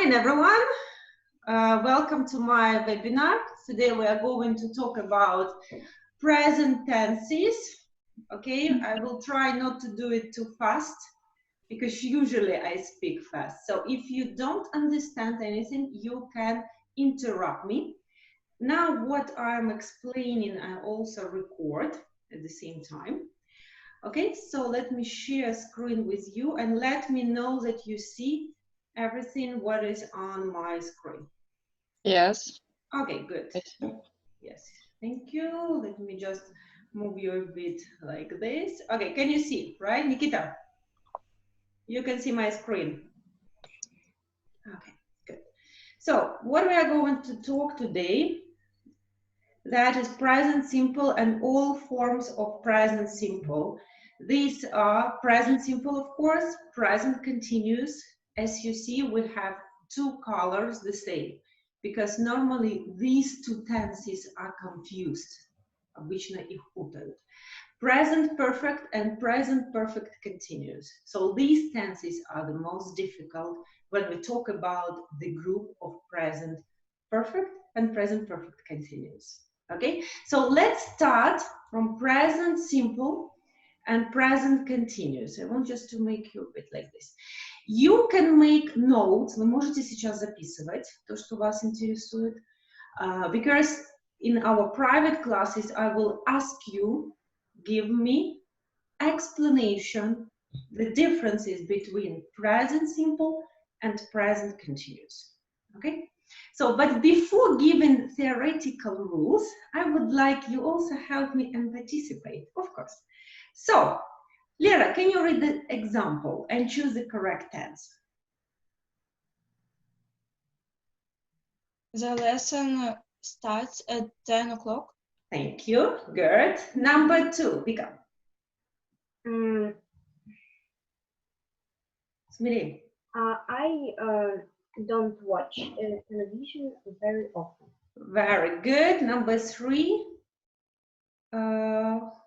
morning, everyone. Welcome to my webinar. Today we are going to talk about present tenses. Okay, I will try not to do it too fast because usually I speak fast. So if you don't understand anything, you can interrupt me. Now what I'm explaining, I also record at the same time. Okay, so let me share screen with you and let me know that you see everything what is on my screen. Yes. Okay, good. Yes, thank you. Let me just move you a bit like this. Okay, can you see, right, Nikita? You can see my screen. Okay, good. So what we are going to talk today, that is present simple and all forms of present simple. These are present simple, of course, present continuous. As you see, we have two colors the same, because normally these two tenses are confused. Обычно их путают. Present perfect and present perfect continuous. So these tenses are the most difficult when we talk about the group of present perfect and present perfect continuous. Okay, so let's start from present simple and present continuous. I want just to make you a bit like this. You can make notes. Вы можете сейчас записывать то, что вас интересует, because in our private classes I will ask you, give me explanation, the differences between present simple and present continuous. Okay. So, but before giving theoretical rules, I would like you also help me and participate, of course. So, Lera, can you read the example and choose the correct tense? The lesson starts at 10 o'clock. Thank you. Good. Number 2, Vika. Smirin. I don't watch television very often. Very good. Number 3.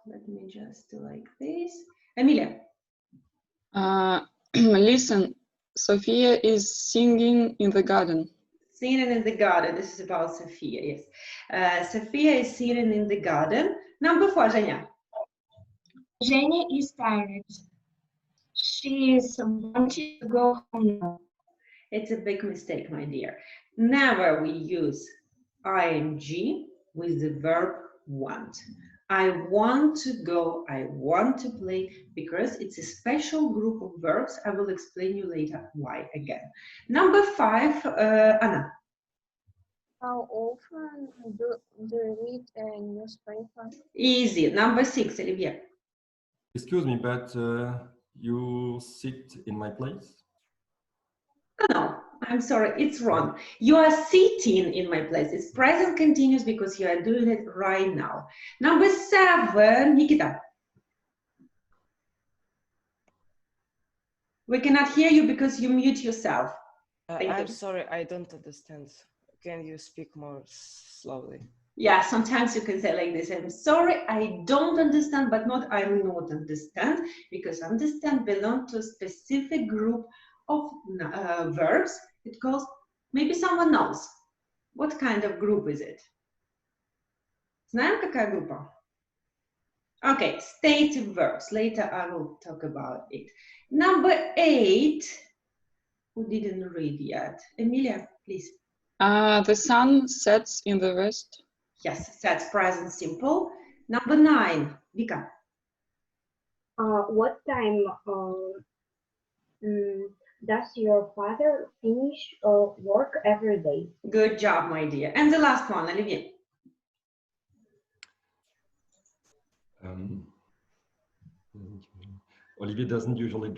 Let me just do like this. Emilia. Listen, Sophia is singing in the garden. Singing in the garden. This is about Sophia, yes. Sophia is singing in the garden. Number 4, Zhenya. Jenny is tired. She is wanting to go home now. It's a big mistake, my dear. Never we use ing with the verb want. I want to go, I want to play, because it's a special group of verbs. I will explain you later why again. Number 5, Anna. How often do you read a newspaper? Easy. Number 6, Olivier. Excuse me, but you sit in my place? No, I'm sorry, it's wrong. You are sitting in my place. It's present continuous because you are doing it right now. Number 7, Nikita. We cannot hear you because you mute yourself. I'm sorry, I don't understand. Can you speak more slowly? Yeah, sometimes you can say like this. I'm sorry, I don't understand, but not I not understand, because understand belongs to a specific group of verbs. It goes, maybe someone knows. What kind of group is it? Знаем, какая группа? Okay, stative verbs. Later I will talk about it. Number 8, who didn't read yet? Emilia, please. The sun sets in the west. Yes, that's present simple. Number 9, Vika. What time does your father finish work every day? Good job, my dear. And the last one, Olivier. Olivier doesn't usually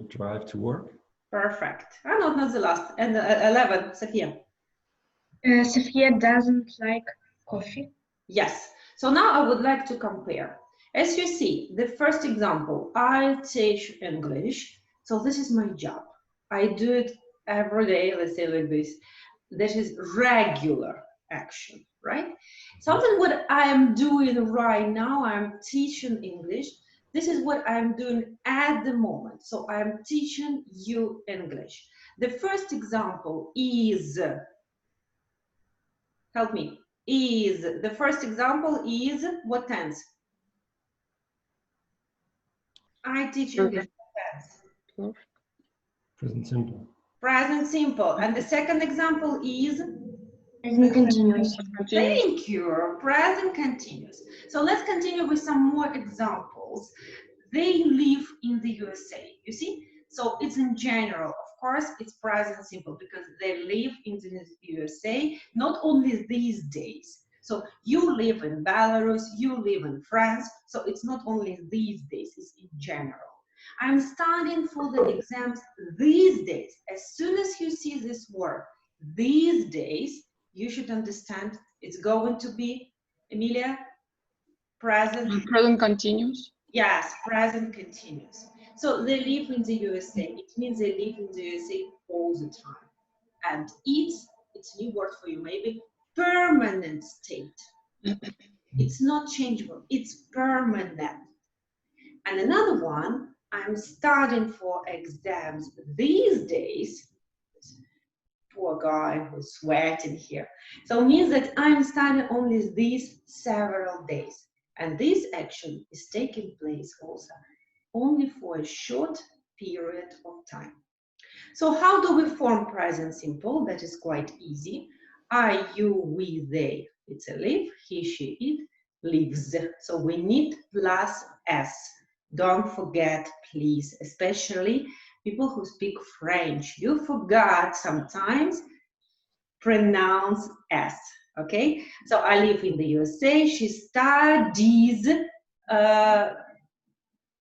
drive to work. Perfect. Oh, not the last. And 11, Sophia. Sophia doesn't like coffee. Yes. So now I would like to compare. As you see, the first example, I teach English. So this is my job. I do it every day, let's say like this. This is regular action, right? Something what I am doing right now, I'm teaching English. This is what I'm doing at the moment. So I'm teaching you English. The first example is, help me, the first example is what tense? I teach you this tense. Present simple. Present simple. And the second example is? Present continuous. Thank you. Present continuous. So let's continue with some more examples. They live in the USA. You see? So it's in general. Of course, it's present simple because they live in the USA, not only these days. So you live in Belarus, you live in France. So it's not only these days, it's in general. I'm studying for the exams these days. As soon as you see this word, these days, you should understand it's going to be, Emilia, present. Present continuous. Yes, present continuous. So they live in the USA. It means they live in the USA all the time. And it's a new word for you, maybe, permanent state. It's not changeable, it's permanent. And another one, I'm studying for exams these days. Poor guy who's sweating here. So it means that I'm studying only these several days. And this action is taking place also only for a short period of time. So how do we form present simple? That is quite easy. I, you, we, they. It's a live, he, she, it, lives. So we need plus s. Don't forget, please, especially people who speak French. You forgot sometimes pronounce s. Okay, so I live in the USA. She studies.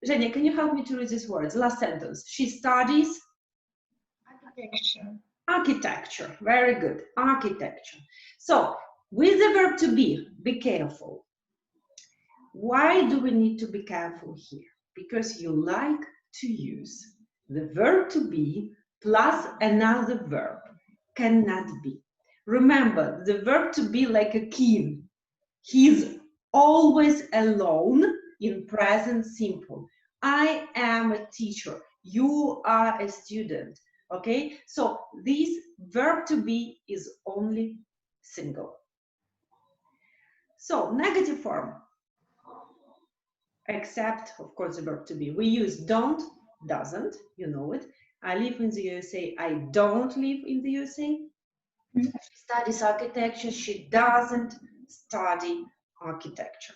Zhenya, can you help me to read these words? Last sentence. She studies Architecture. architecture. Very good. Architecture. So with the verb to be careful. Why do we need to be careful here? Because you like to use the verb to be plus another verb. Cannot be. Remember, the verb to be like a king. He's always alone in present simple. I am a teacher. You are a student. Okay? So this verb to be is only single. So negative form. Except, of course, the verb to be. We use don't, doesn't, you know it. I live in the USA. I don't live in the USA. She studies architecture. She doesn't study architecture.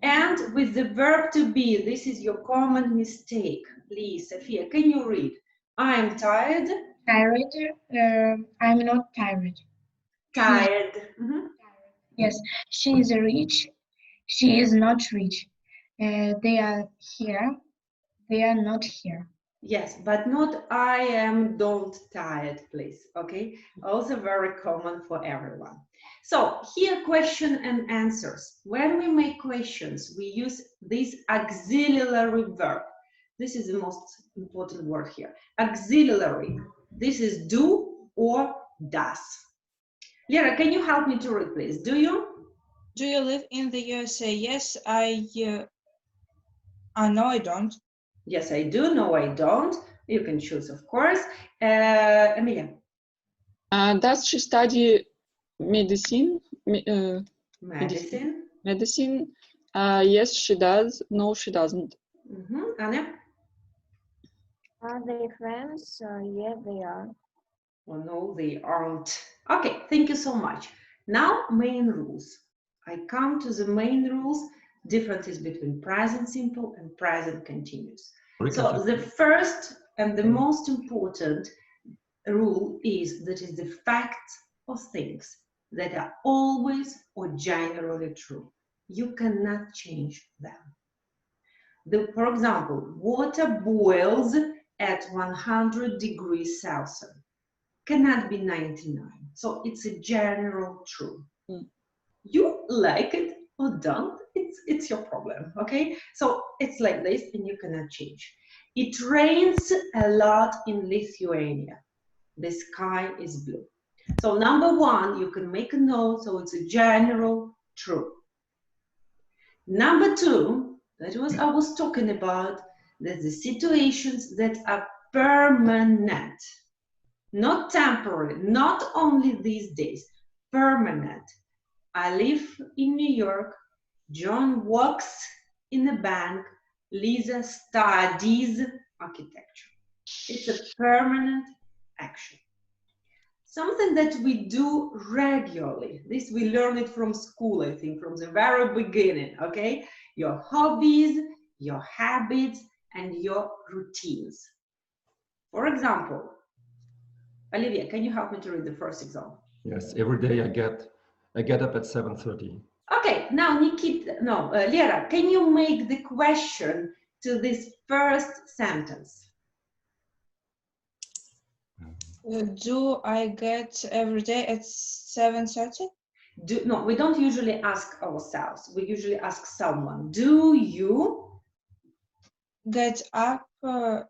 And with the verb to be, this is your common mistake. Please, Sophia, can you read? I'm tired. Tired. I'm not tired. Tired. Mm-hmm. Yes, she is rich. She is not rich. They are here. They are not here. Yes, but not I am don't tired, please. Okay, also very common for everyone. So here question and answers. When we make questions, we use this auxiliary verb. This is the most important word here. Auxiliary. This is do or does. Lera, can you help me to read, please? Do you? Do you live in the USA? Yes, no, I don't. Yes, I do. No, I don't. You can choose, of course. Emilia. Does she study medicine? Medicine. Medicine? Yes, she does. No, she doesn't. Anna? Are they friends? Yeah, they are. Well, no, they aren't. Okay, thank you so much. Now, main rules. I come to the main rules. Differences between present simple and present continuous. So the first and the most important rule is that is the facts of things that are always or generally true. You cannot change them. For example, water boils at 100 degrees Celsius. Cannot be 99. So it's a general truth. You like it or don't, it's your problem, okay? So it's like this and you cannot change. It rains a lot in Lithuania. The sky is blue. So number one, you can make a note, so it's a general truth. Number two, that was I was talking about, that the situations that are permanent. not temporary, not only these days, permanent. I live in New York. John works in a bank. Lisa studies architecture. It's a permanent action. Something that we do regularly. This we learn it from school, I think, from the very beginning, okay? Your hobbies, your habits, and your routines. For example, Olivia, can you help me to read the first example? Yes, every day I get up at 7:30. Okay, now Lera, can you make the question to this first sentence? Do I get every day at 7:30? No, we don't usually ask ourselves. We usually ask someone. Do you Get up at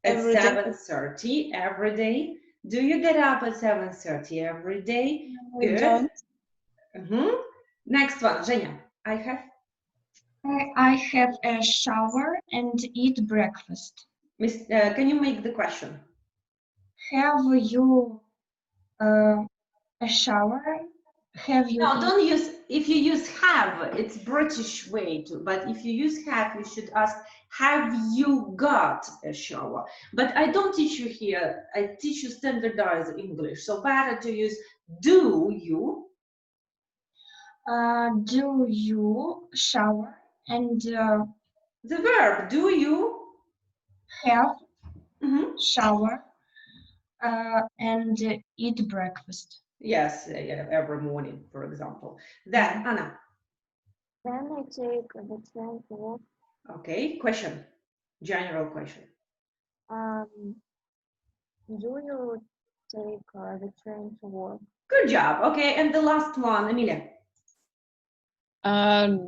every day? 7:30 every day? Do you get up at 7:30 every day? I don't. Next one, Zhenya. I have a shower and eat breakfast. Can you make the question? Have you a shower? Have you? No, don't use, if you use have, it's British way to, but if you use have, you should ask, have you got a shower? But I don't teach you here, I teach you standardized English, so better to use do you. Do you shower and the verb, do you have shower and eat breakfast? Yes, every morning, for example. Then, Anna. Then I take the train to work. Okay, question, general question. Do you take the train to work? Good job. Okay, and the last one, Emilia.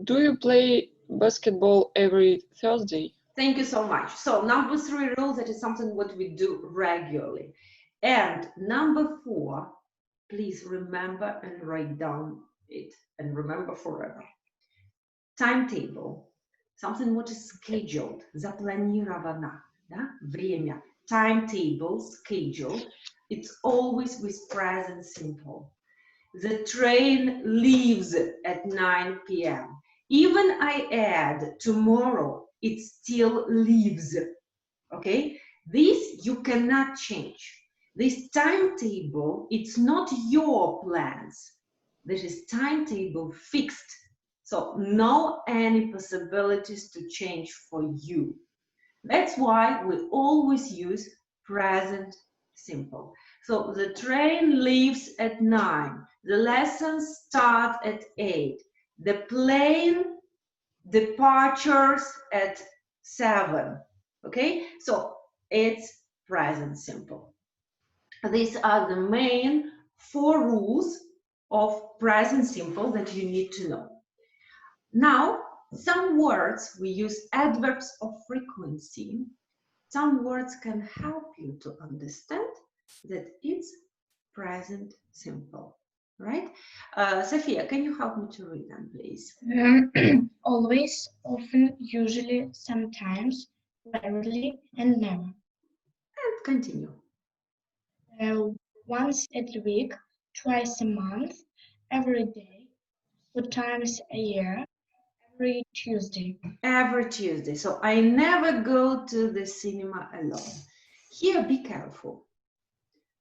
Do you play basketball every Thursday? Thank you so much. So number 3 rule, that is something what we do regularly. And number 4, please remember and write down it and remember forever. Timetable, something what is scheduled, запланировано, да? Время. Timetable, schedule, it's always with present simple. The train leaves at 9 p.m. Even I add tomorrow, it still leaves, okay? This you cannot change. This timetable, it's not your plans. This is timetable fixed. So no any possibilities to change for you. That's why we always use present simple. So the train leaves at 9. The lessons start at 8. The plane departures at 7. Okay, so it's present simple. These are the main 4 rules of present simple that you need to know. Now, some words we use adverbs of frequency. Some words can help you to understand that it's present simple, right? Sophia, can you help me to read them, please? Always, often, usually, sometimes, rarely, and never. And continue. Once a week, twice a month, every day, 2 times a year, every Tuesday. Every Tuesday. So I never go to the cinema alone. Here, be careful.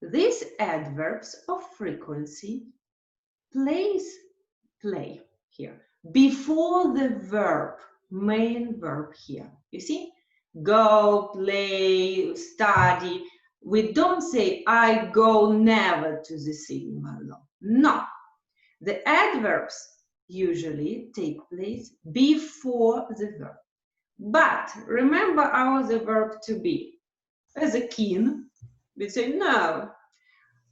These adverbs of frequency play here before the verb, main verb here. You see? Go, play, study. We don't say, I go never to the cinema alone. No. The adverbs usually take place before the verb. But remember how the verb to be. As a king, we say no.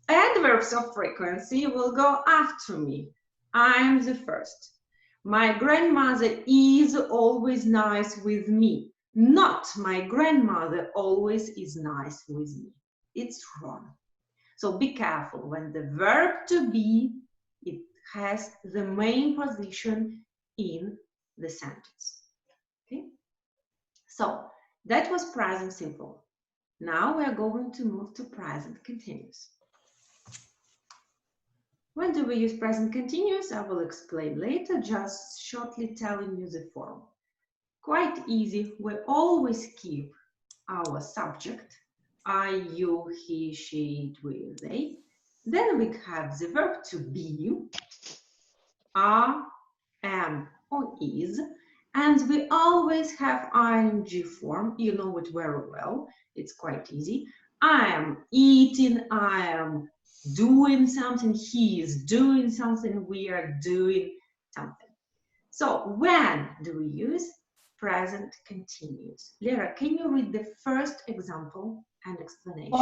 Adverbs of frequency will go after me. I'm the first. My grandmother is always nice with me. Not my grandmother always is nice with me. It's wrong. So be careful. When the verb to be, it has the main position in the sentence. Okay? So that was present simple. Now we are going to move to present continuous. When do we use present continuous? I will explain later, just shortly telling you the form. Quite easy. We always keep our subject, I, you, he, she, it, we, they. Then we have the verb to be, are, am, or is. And we always have ing form. You know it very well. It's quite easy. I am eating, I am doing something, he is doing something, we are doing something. So when do we use present continuous? Lera, can you read the first example and explanation?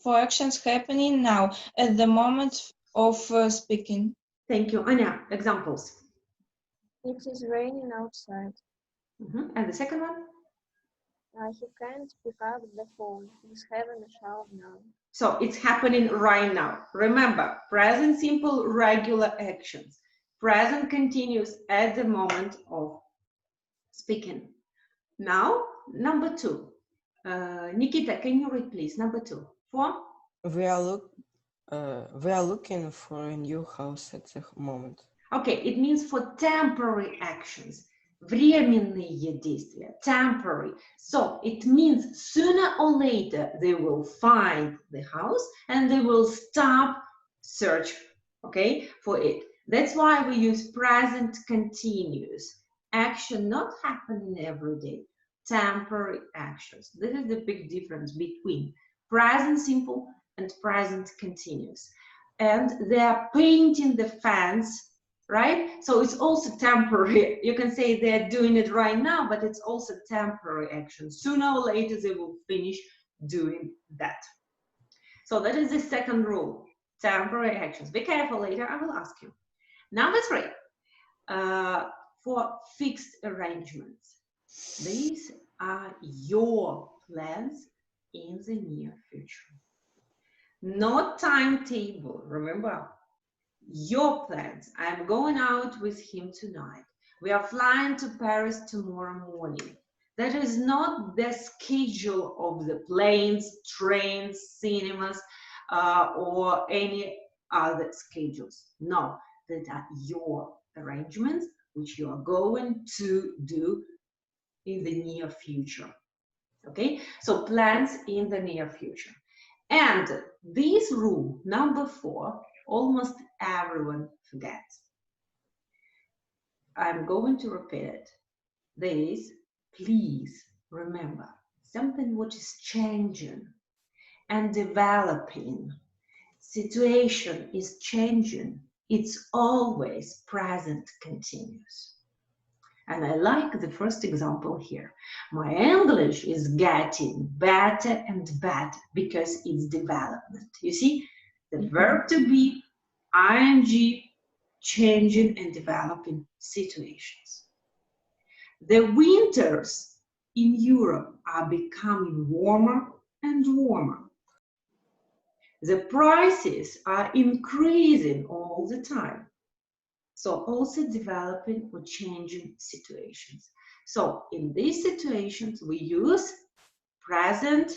For actions happening now, at the moment of speaking. Thank you. Anya, examples. It is raining outside. And the second one? He can't pick up the phone. He's having a shower now. So it's happening right now. Remember, present simple regular actions. Present continuous at the moment of speaking. Now, number 2. Nikita, can you read please? Number 2. For? We are looking for a new house at the moment. Okay, it means for temporary actions. Временные действия, temporary. So it means sooner or later they will find the house and they will stop search, okay, for it. That's why we use present continuous. Action not happening every day. Temporary actions. This is the big difference between present simple and present continuous. And they are painting the fence, right? So it's also temporary. You can say they're doing it right now, but it's also temporary action. Sooner or later, they will finish doing that. So that is the second rule, temporary actions. Be careful later, I will ask you. Number 3, for fixed arrangements. These are your plans in the near future. Not timetable, remember? Your plans. I'm going out with him tonight. We are flying to Paris tomorrow morning. That is not the schedule of the planes, trains, cinemas, or any other schedules. No, that are your arrangements, which you are going to do in the near future. Okay, so plans in the near future. And this rule, number 4, almost everyone forgets. I'm going to repeat it. This, please remember, something which is changing and developing. Situation is changing. It's always present continuous. And I like the first example here. My English is getting better and better because it's development. You see, the verb to be, ing, changing and developing situations. The winters in Europe are becoming warmer and warmer. The prices are increasing all the time. So also developing or changing situations. So in these situations, we use present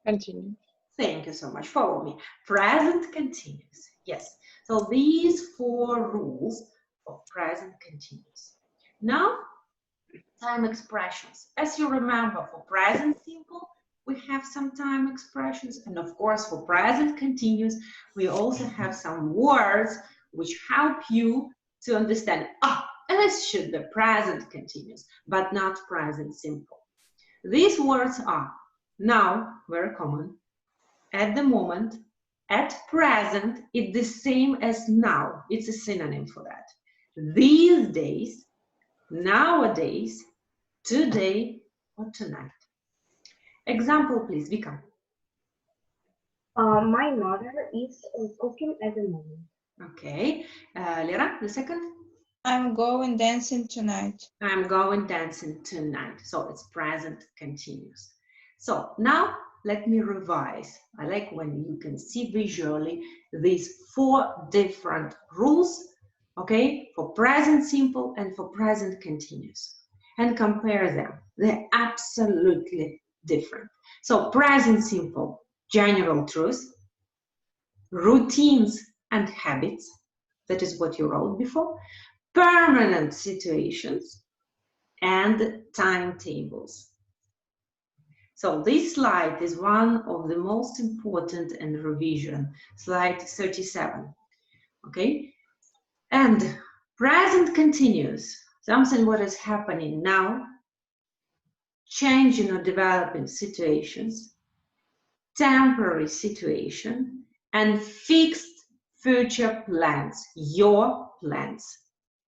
Continue. Thank you so much. Follow me. Present continuous. Yes. So these 4 rules of present continuous. Now, time expressions. As you remember, for present simple, we have some time expressions. And of course, for present continuous, we also have some words which help you to understand, this should be present continuous, but not present simple. These words are now, very common, at the moment, at present, it's the same as now. It's a synonym for that. These days, nowadays, today, or tonight. Example, please, Vika. My mother is cooking at the moment. Okay. Lera, the second? I'm going dancing tonight. I'm going dancing tonight. So it's present continuous. So now let me revise. I like when you can see visually these 4 different rules, okay, for present simple and for present continuous, and compare them. They're absolutely different. So present simple, general truth, routines and habits, that is what you wrote before, permanent situations, and timetables. So this slide is one of the most important in revision, slide 37, okay? And present continuous, something what is happening now, changing or developing situations, temporary situation, and fixed future plans, your plans,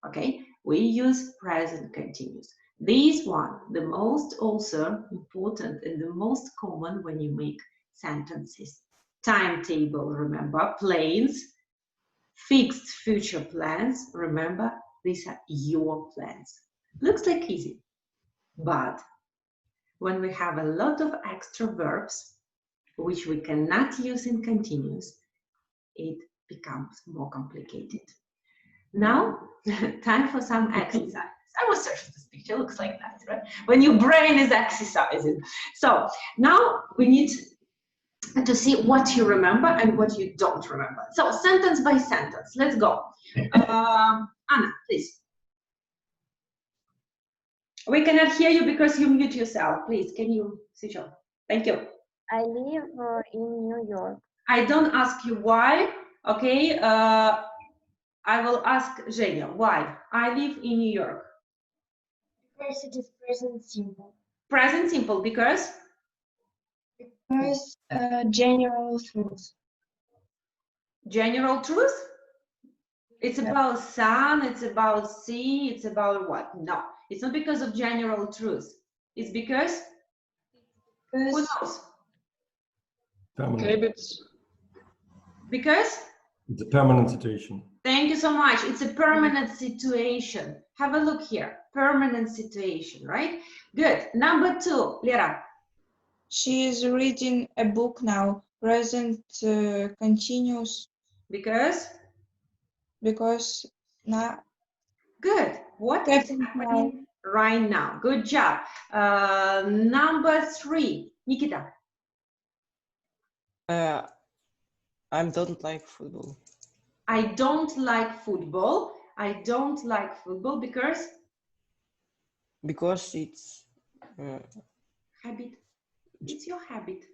okay? We use present continuous. This one, the most also important and the most common when you make sentences. Timetable, remember, plans, fixed future plans, remember, these are your plans. Looks like easy, but when we have a lot of extra verbs, which we cannot use in continuous, it becomes more complicated. Now, time for some exercise. I will search this picture, looks like that, right? When your brain is exercising. So now we need to see what you remember and what you don't remember. So sentence by sentence, let's go. Anna, please. We cannot hear you because you mute yourself. Please, can you switch on? Thank you. I live in New York. I don't ask you why, okay? I will ask Zhenya, why? I live in New York. Because it is present simple. Present simple, because? Because general truth. General truth? It's about sun, it's about sea, it's about what? No, it's not because of general truth. It's because, who knows? Permanent. Habits. Because? It's a permanent situation. Thank you so much. It's a permanent situation. Have a look here. Permanent situation, right? Good. Number 2, Lera. She is reading a book now. Present continuous Because? because now. Good. What is happening right now? Good job. Number 3, Nikita. I don't like football I don't like football. I don't like football because? because it's Habit. It's your habit.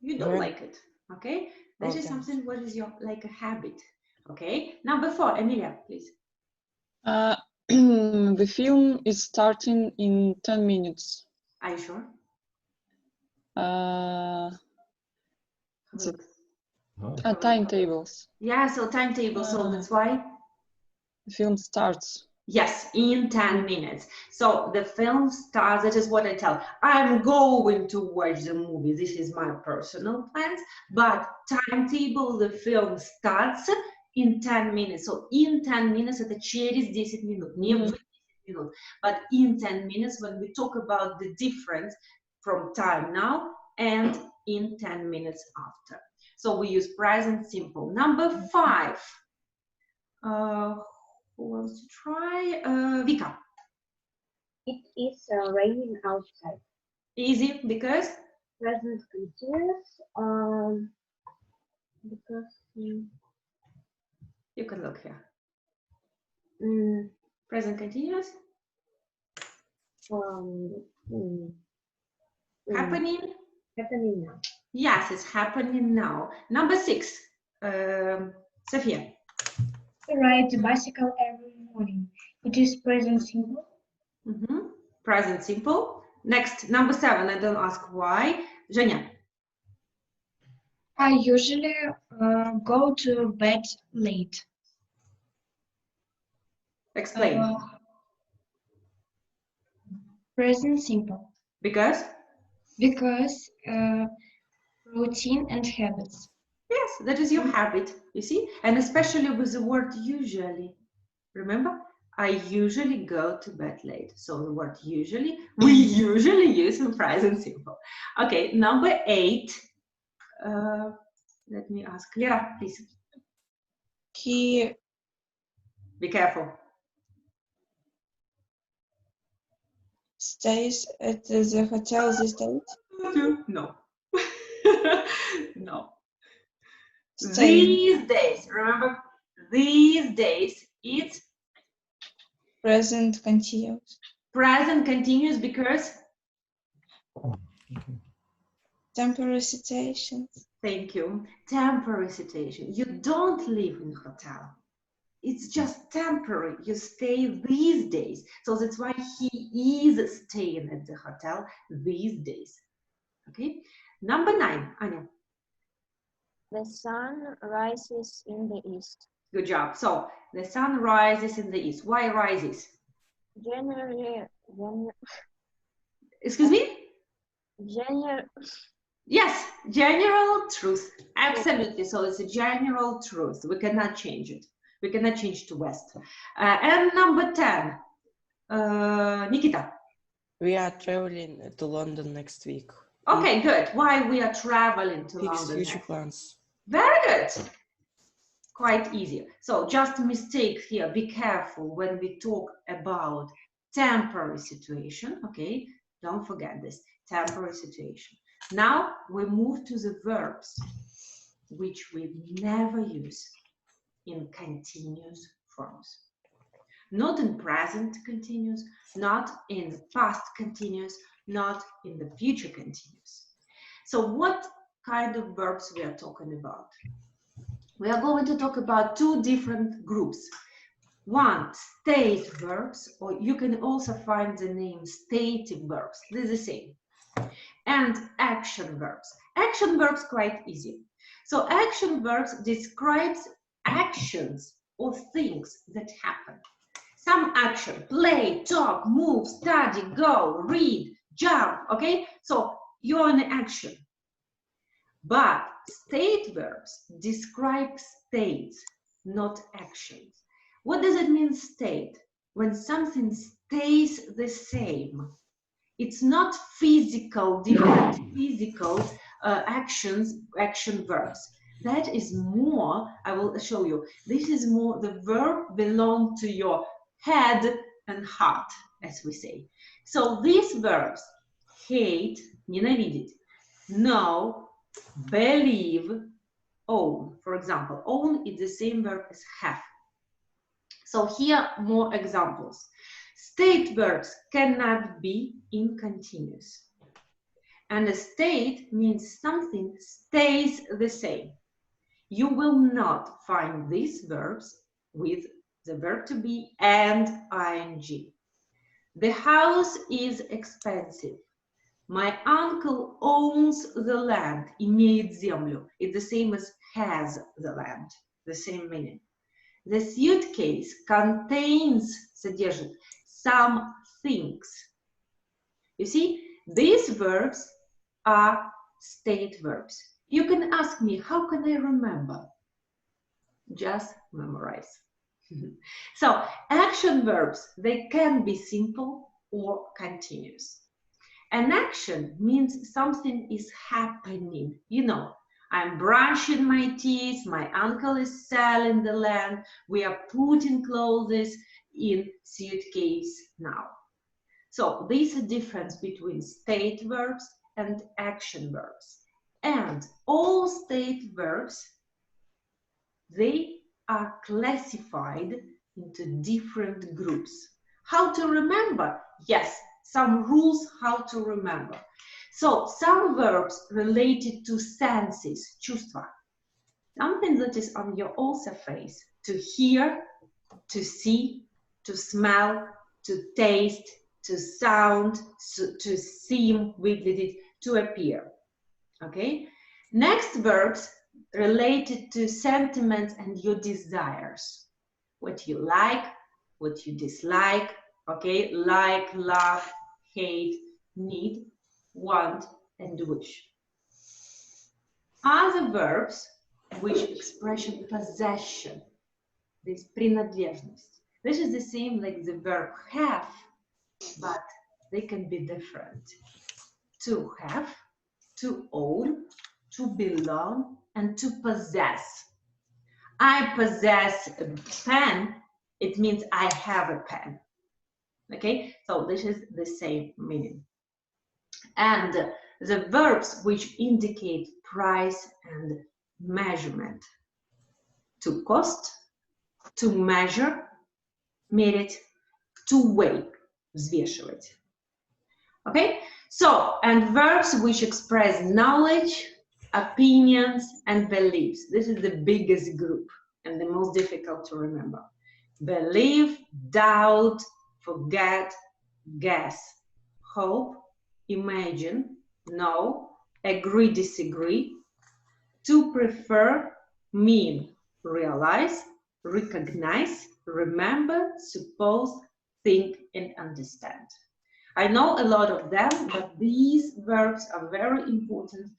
You don't Right. like it. Okay? That is Okay. something what is your like a habit. Okay? Number 4, Emilia, please. The film is starting in 10 minutes. Are you sure? Uh, Have a look. Huh? timetables. Yeah, so timetable, so that's why? The film starts. Yes, in 10 minutes. So the film starts, that is what I tell. I'm going to watch the movie. This is my personal plans, but timetable, the film starts in 10 minutes. So in 10 minutes, это через 10 минут, не в 10 минут. But in 10 minutes, when we talk about the difference from time now and in 10 minutes after. So we use present simple. Number 5. Who wants to try? Vika. It is raining outside. Easy, because? Present continuous. Because You can look here. mm, Present continuous. Happening? happening now. Yes, it's happening now. Number 6. Sophia. I ride the bicycle every morning. It is present simple. Present simple. Next, number 7. I don't ask why. Zhenya. I usually go to bed late. Explain. Present simple. Because? Because routine and habits. Yes, that is your habit, you see? And especially with the word usually. Remember? I usually go to bed late. So the word usually, we usually use in present simple. Okay, number 8. Let me ask Lera, please. He Be careful. stays at the hotel this date. No. No. Staying. These days, remember, these days, it's Present continuous. present continuous because, Temporary situations. thank you, temporary situation. You don't live in hotel. It's just temporary. You stay these days. So that's why he is staying at the hotel these days. Okay. Number 9, Anya. The sun rises in the east. Good job. So the sun rises in the east. Why rises? Generally, Excuse me? general, Yes, general truth. Absolutely. So it's a general truth. We cannot change it. We cannot change to west. And number 10, Nikita. We are traveling to London next week. Okay, good. Why we are traveling to Fix London? future next? plans. Very good. Quite easy. So just a mistake here. Be careful when we talk about temporary situation. Okay, don't forget this temporary situation. Now we move to the verbs which we never use in continuous forms. Not in present continuous, not in past continuous, not in the future continuous. So what kind of verbs we are talking about? We are going to talk about 2 different groups. One, state verbs, or you can also find the name stative verbs. They're the same. And action verbs. Action verbs quite easy. So action verbs describes actions or things that happen. Some action, play, talk, move, study, go, read, jump, okay? So you're in action. But state verbs describe states, not actions. What does it mean, state? When something stays the same. It's not physical, different physical action verbs. That is more, I will show you, this is more, the verb belong to your head and heart, as we say. So these verbs, hate, ненавидеть, know, believe, own. For example, own is the same verb as have. So here more examples. State verbs cannot be in continuous. And a state means something stays the same. You will not find these verbs with the verb to be and ing. The house is expensive. My uncle owns the land, имеет землю. It's the same as has the land, the same meaning. The suitcase contains, содержит, some things. You see, these verbs are state verbs. You can ask me, how can I remember? Just memorize. So, action verbs, they can be simple or continuous. An action means something is happening. You know, I'm brushing my teeth, my uncle is selling the land, we are putting clothes in suitcase now. So there's a difference between state verbs and action verbs. And all state verbs, they are classified into different groups. How to remember? Yes, some rules how to remember. So some verbs related to senses, чувства. Something that is on your all surface, to hear, to see, to smell, to taste, to sound, to seem, we did it, to appear. Okay? Next verbs related to sentiments and your desires. What you like, what you dislike, okay? Like, love, hate, need, want, and wish. Other verbs which expression possession, this принадлежность. This is the same like the verb have, but they can be different. To have, to own, to belong, and to possess. I possess a pen, it means I have a pen. Okay, so this is the same meaning. And the verbs which indicate price and measurement. To cost, to measure, мерить, to weigh, взвешивать. Okay? So, and verbs which express knowledge, opinions, and beliefs. This is the biggest group and the most difficult to remember. Believe, doubt, forget, guess, hope, imagine, know, agree, disagree, to prefer, mean, realize, recognize, remember, suppose, think, and understand. I know a lot of them, but these verbs are very important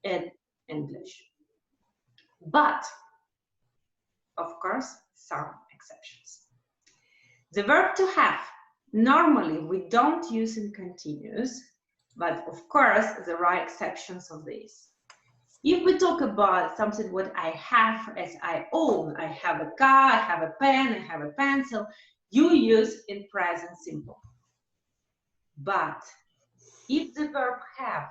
in English. But, of course, some exceptions. The verb to have, normally we don't use in continuous, but of course there are exceptions of this. If we talk about something what I have as I own, I have a car, I have a pen, I have a pencil, you use in present simple. But if the verb have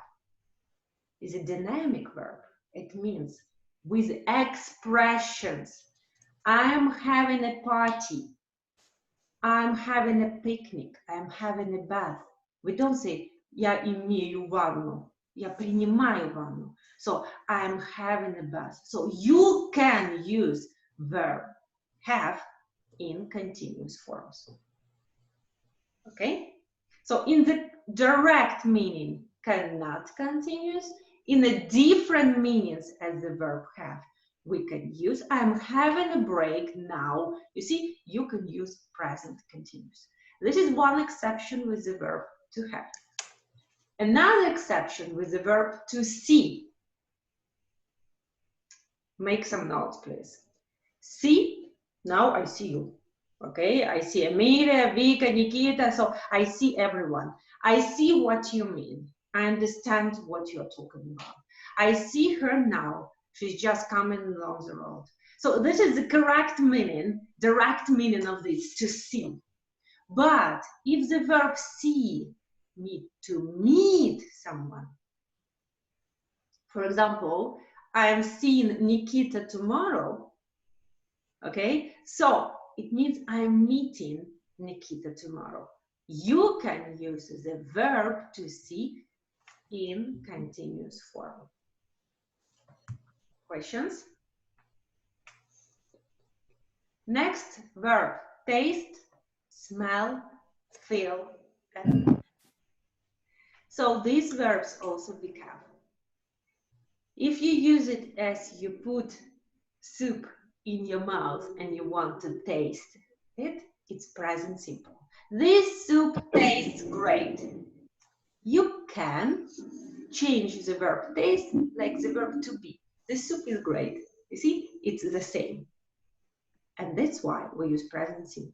is a dynamic verb, it means with expressions. I am having a party. I'm having a picnic. I'm having a bath. We don't say я имею ванну. Я принимаю ванну. So I'm having a bath. So you can use verb have in continuous forms. Okay? So in the direct meaning, cannot continuous. In the different meanings as the verb have, we can use I'm having a break now. You see, you can use present continuous. This is one exception with the verb to have. Another exception with the verb to see. Make some notes, please. See, now I see you. Okay, I see Emilia, Vika, Nikita, so I see everyone. I see what you mean. I understand what you're talking about. I see her now. She's just coming along the road. So this is the correct meaning, direct meaning of this, to see. But if the verb see means to meet someone, for example, I am seeing Nikita tomorrow, okay? So it means I'm meeting Nikita tomorrow. You can use the verb to see in continuous form. Questions? Next verb, taste, smell, feel, and so these verbs also become. If you use it as you put soup in your mouth and you want to taste it, it's present simple. This soup tastes great. You can change the verb taste like the verb to be. The soup is great. You see, it's the same. And that's why we use present simple.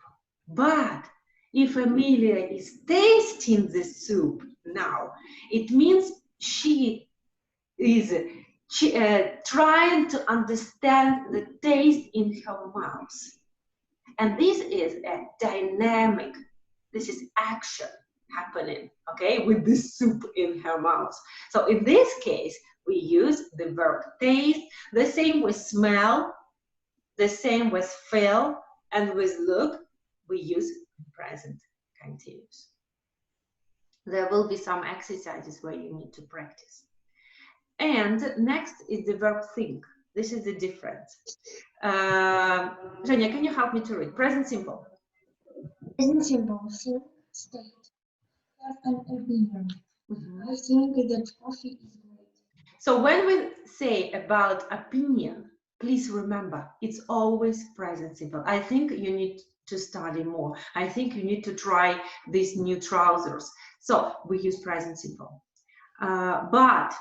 But if Emilia is tasting the soup now, it means she is trying to understand the taste in her mouth. And this is a dynamic, this is action happening, okay, with the soup in her mouth. So in this case, we use the verb taste, the same with smell, the same with feel, and with look, we use present continuous. There will be some exercises where you need to practice. And next is the verb think. This is the difference. Zhenya, can you help me to read? Present simple. Present simple, think, state, have an opinion. I think that coffee is great. So when we say about opinion, please remember, it's always present simple. I think you need to study more. I think you need to try these new trousers. So we use present simple. But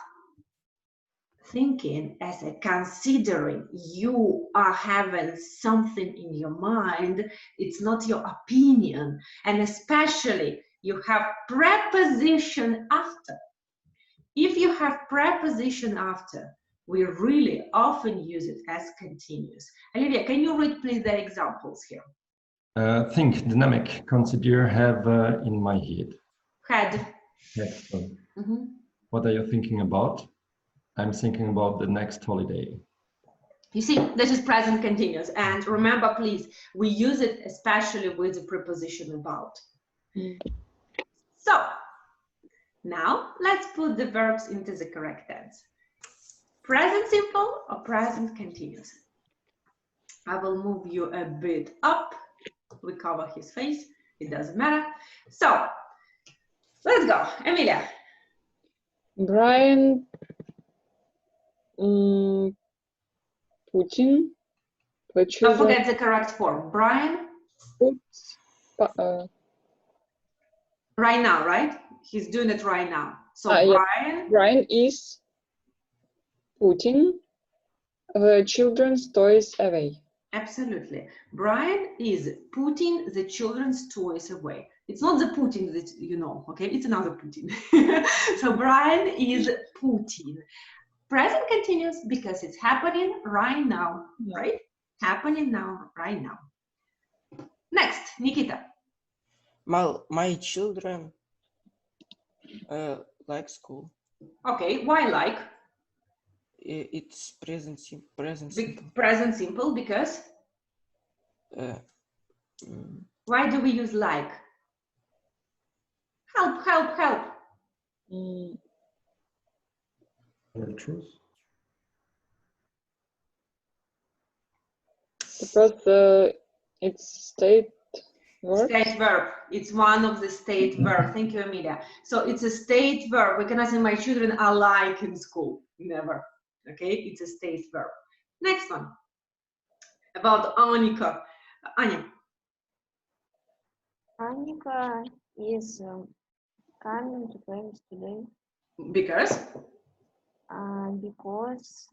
thinking as a considering, you are having something in your mind, it's not your opinion, and especially you have preposition after. If you have preposition after, we really often use it as continuous. Olivia, can you read please the examples here? Think, dynamic, consider, have in my head. Had. Have, What are you thinking about? I'm thinking about the next holiday. You see, this is present continuous. And remember, please, we use it especially with the preposition about. So, now let's put the verbs into the correct tense. Present simple or present continuous? I will move you a bit up. We cover his face. It doesn't matter. So, let's go. Emilia. Brian Putin the Don't children forget the correct form. Brian, puts right now, right? He's doing it right now. So yeah. Brian, Brian is putting the children's toys away. absolutely. Brian is putting the children's toys away. It's not the Putin that you know, okay? It's another Putin. So Brian is putting. Present continuous because it's happening right now, right? Happening now, right now. Next, Nikita. My children like school. Okay, why like? It's present simple. Present simple because? Why do we use like? Help, help, help. The truth. Because it's state verb. State verb. It's one of the state verb. Thank you, Emilia. So it's a state verb. We cannot say my children are like in school. Never. Okay, it's a state verb. Next one. About Annika. Anya. Annika is coming to parents today Because? because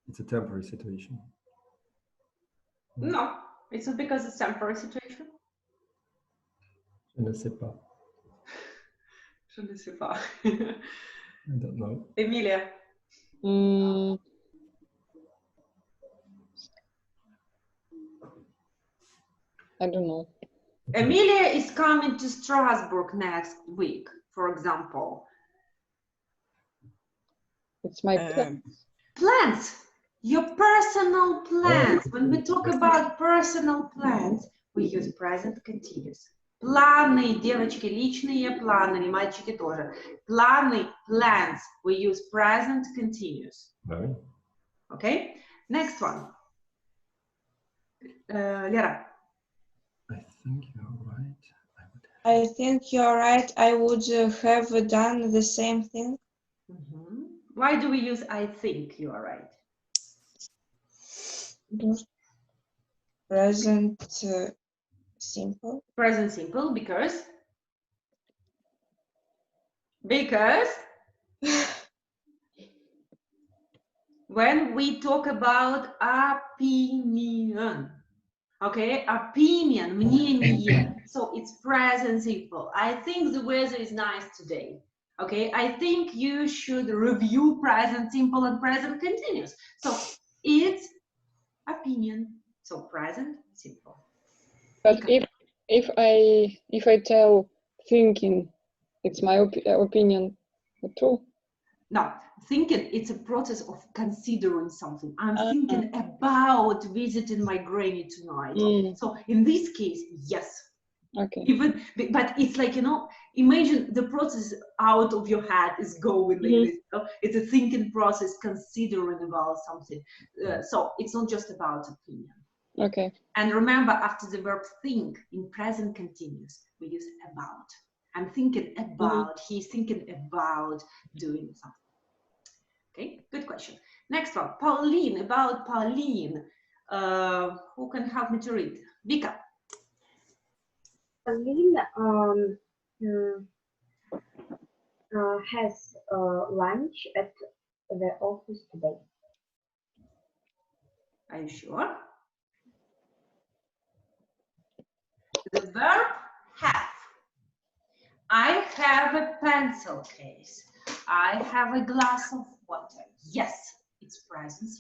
It's a temporary situation. No, it's not because it's temporary situation. Je ne sais pas. Je ne sais pas. I don't know. Emilia. I don't know. Emilia is coming to Strasbourg next week, for example. It's my plan. Plans. Your personal plans. When we talk about personal plans, we use present continuous. Планы, девочки, личные планы, и мальчики тоже. Планы, plans, we use present continuous. Right. Okay? Next one. Lera. I think you're right. I think you're right. I would have done the same thing. Why do we use I think you are right? Present simple. Present simple because when we talk about opinion, okay, opinion, мнение, so it's present simple. I think the weather is nice today. Okay, I think you should review present simple and present continuous. So it's opinion, so present simple. But if I tell thinking, it's my opinion. True. No, thinking, it's a process of considering something. I'm thinking about visiting my granny tonight. So in this case, yes. Okay. Even, but it's like, you know, imagine the process out of your head is going like this. So it's a thinking process, considering about something. So it's not just about opinion. Okay. And remember, after the verb think in present continuous, we use about. I'm thinking about, he's thinking about doing something. Okay, good question. Next one, Pauline, about Pauline. Who can help me to read? Vika. Pauline has lunch at the office today. Are you sure? The verb have. I have a pencil case. I have a glass of water. Yes, it's present.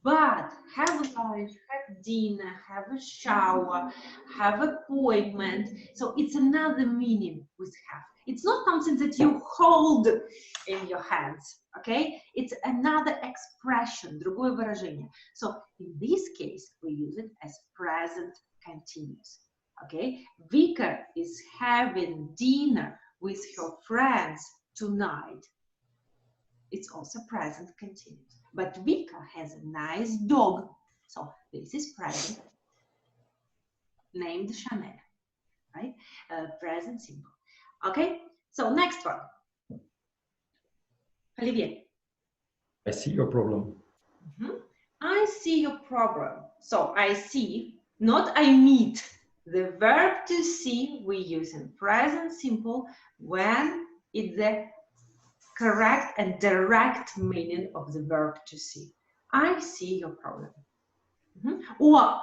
But have lunch, have dinner, have a shower, have appointment. So it's another meaning with have. It's not something that you hold in your hands, okay? It's another expression, другое выражение. So in this case, we use it as present continuous, okay? Vika is having dinner with her friends tonight. It's also present continuous. But Vika has a nice dog. So this is present, named Chanel, right? Present simple. Okay, so next one. Olivier. I see your problem. I see your problem. So I see, not I meet. The verb to see we use in present simple when it's the correct and direct meaning of the verb to see. I see your problem. Or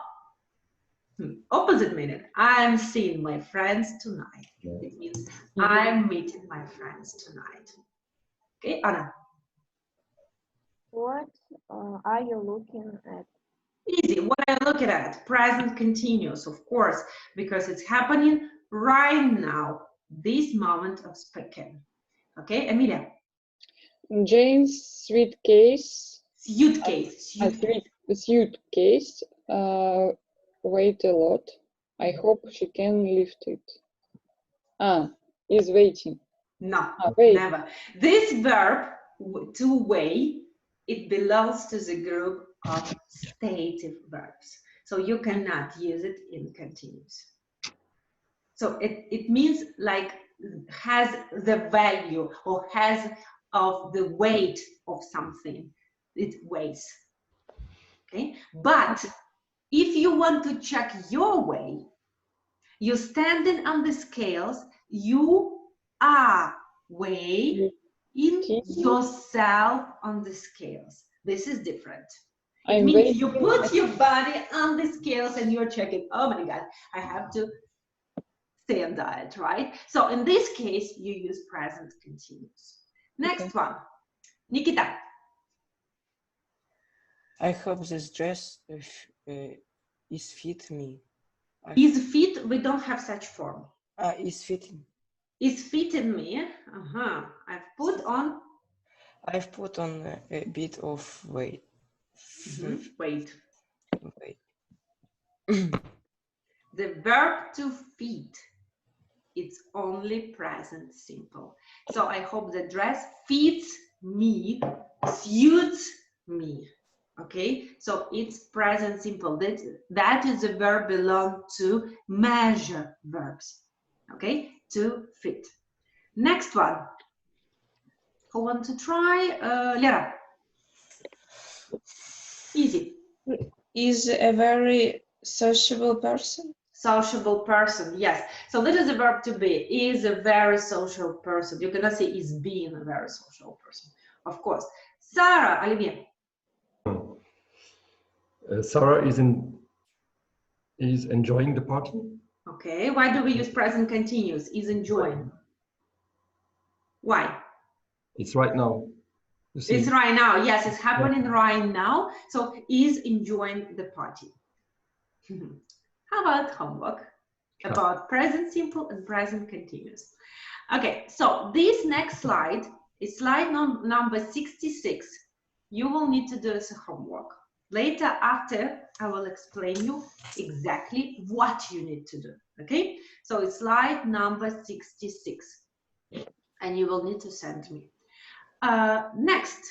opposite meaning, I'm seeing my friends tonight. It means I'm meeting my friends tonight. Okay, Anna. What are you looking at? Easy. What are you looking at? Present continuous, of course, because it's happening right now, this moment of speaking. Okay, Emilia. Jane's suitcase. Suitcase. Suitcase. Wait a lot. I hope she can lift it. Is waiting. No, wait. never. This verb, to weigh, it belongs to the group of stative verbs. So you cannot use it in continuous. So it means like has the value or has of the weight of something. It weighs. Okay, but if you want to check your weight, you're standing on the scales, you are weighing yourself on the scales. This is different. It means you put your body on the scales and you're checking, oh my God, I have to stay on diet, right? So in this case, you use present continuous. Next one, Nikita. I hope this dress is fit me. Is fit, we don't have such form. Is fitting. Is fitting me. I've put on a bit of weight. Wait. Wait. The verb to fit, it's only present simple. So I hope the dress fits me, suits me. Okay, so it's present simple. That is the verb belong to measure verbs. Okay, to fit. Next one. Who want to try? Lera. Easy. Is a very sociable person. Sociable person, yes. So that is a verb to be. Is a very social person. You cannot say is being a very social person. Of course. Sarah, Olivier. Sarah is enjoying the party. Okay. Why do we use present continuous? Is enjoying. Why? It's right now. It's right now. Yes, it's happening right now. So is enjoying the party. How about homework? About present simple and present continuous. Okay, so this next slide is slide number 66. You will need to do as a homework. Later, after, I will explain you exactly what you need to do. Okay, so it's slide number 66. And you will need to send me. Next,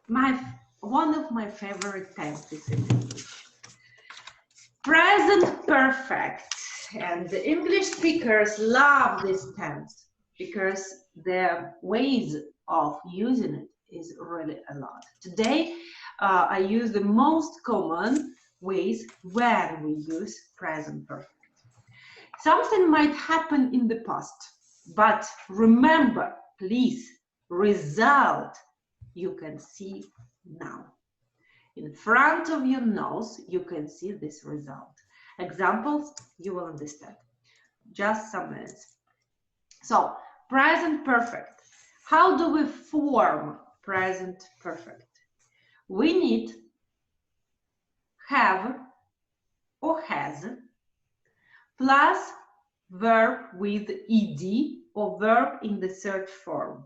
one of my favorite tenses in English. Present perfect. And the English speakers love this tense because their ways of using it is really a lot. Today, I use the most common ways where we use present perfect. Something might happen in the past, but remember, please, result you can see now. In front of your nose, you can see this result. Examples, you will understand. Just some minutes. So, present perfect. How do we form present perfect? We need have or has plus verb with ed or verb in the third form.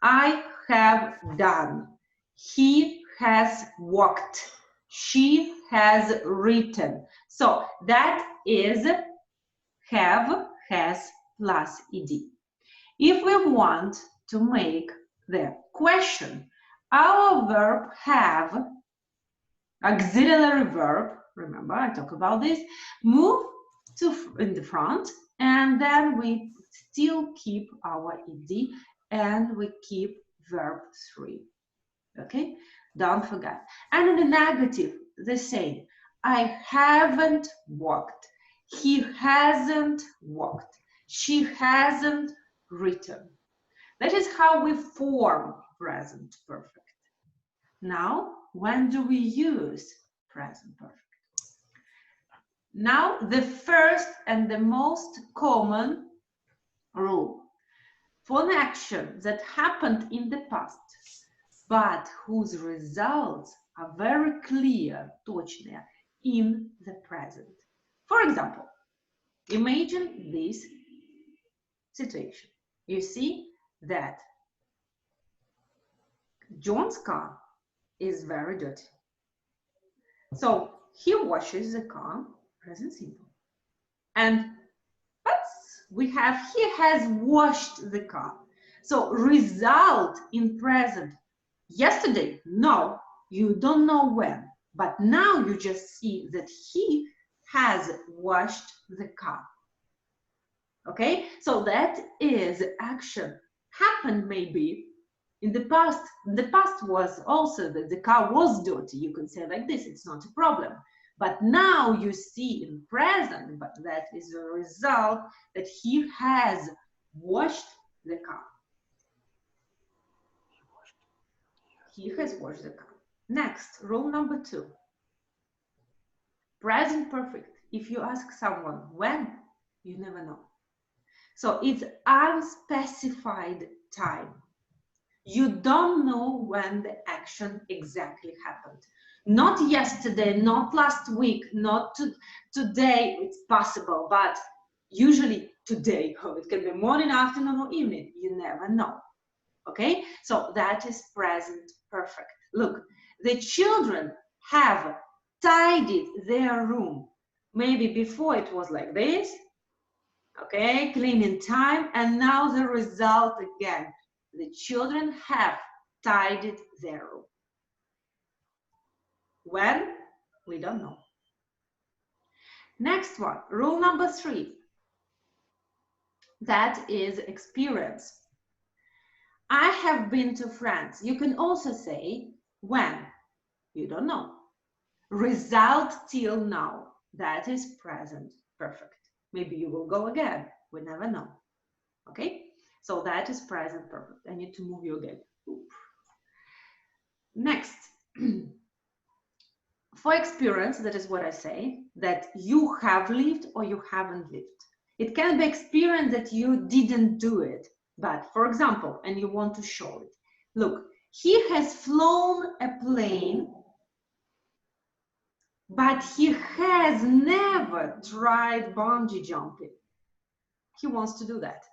I have done. He has walked. She has written. So that is have, has plus ed. If we want to make the question, our verb have, auxiliary verb, remember I talk about this, move to in the front, and then we still keep our ed and we keep verb 3. Okay, don't forget. And in the negative, the same. I haven't walked. He hasn't walked. She hasn't written. That is how we form present perfect. Now, when do we use present perfect? Now, the first and the most common rule for an action that happened in the past, but whose results are very clear, точные, in the present. For example, imagine this situation. You see that John's car is very dirty. So he washes the car, present simple. And but we have, he has washed the car. So result in present, yesterday, no, you don't know when, but now you just see that he has washed the car. Okay, so that is action happened maybe in the past. The past was also that the car was dirty. You can say like this, it's not a problem. But now you see in present, but that is a result that he has washed the car. He has washed the car. Next, rule number 2. Present perfect. If you ask someone when, you never know. So it's unspecified time. You don't know when the action exactly happened. Not yesterday, not last week, not today, it's possible, but usually today, it can be morning, afternoon, or evening, you never know. Okay, so that is present perfect. Look, the children have tidied their room. Maybe before it was like this, okay, cleaning time, and now the result again. The children have tidied their room. When? We don't know. Next one, rule number 3. That is experience. I have been to France. You can also say when. You don't know. Result till now. That is present perfect. Maybe you will go again. We never know. Okay? So that is present perfect. I need to move you again. Oop. Next. For experience, that is what I say, that you have lived or you haven't lived. It can be experience that you didn't do it, but for example, and you want to show it. Look, he has flown a plane, but he has never tried bungee jumping. He wants to do that.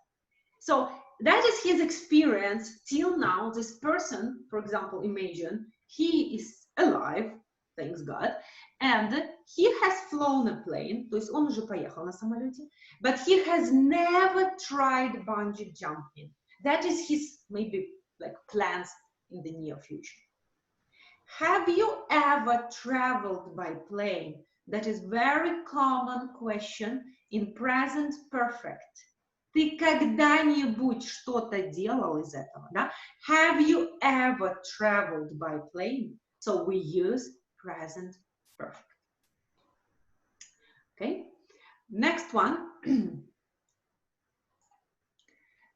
So that is his experience till now. This person, for example, imagine he is alive, thanks God, and he has flown a plane, то есть он уже поехал на самолете, but he has never tried bungee jumping. That is his maybe like plans in the near future. Have you ever traveled by plane? That is very common question in present perfect. Ты когда-нибудь что-то делал из этого, да? Have you ever traveled by plane? So we use present perfect. Okay, next one.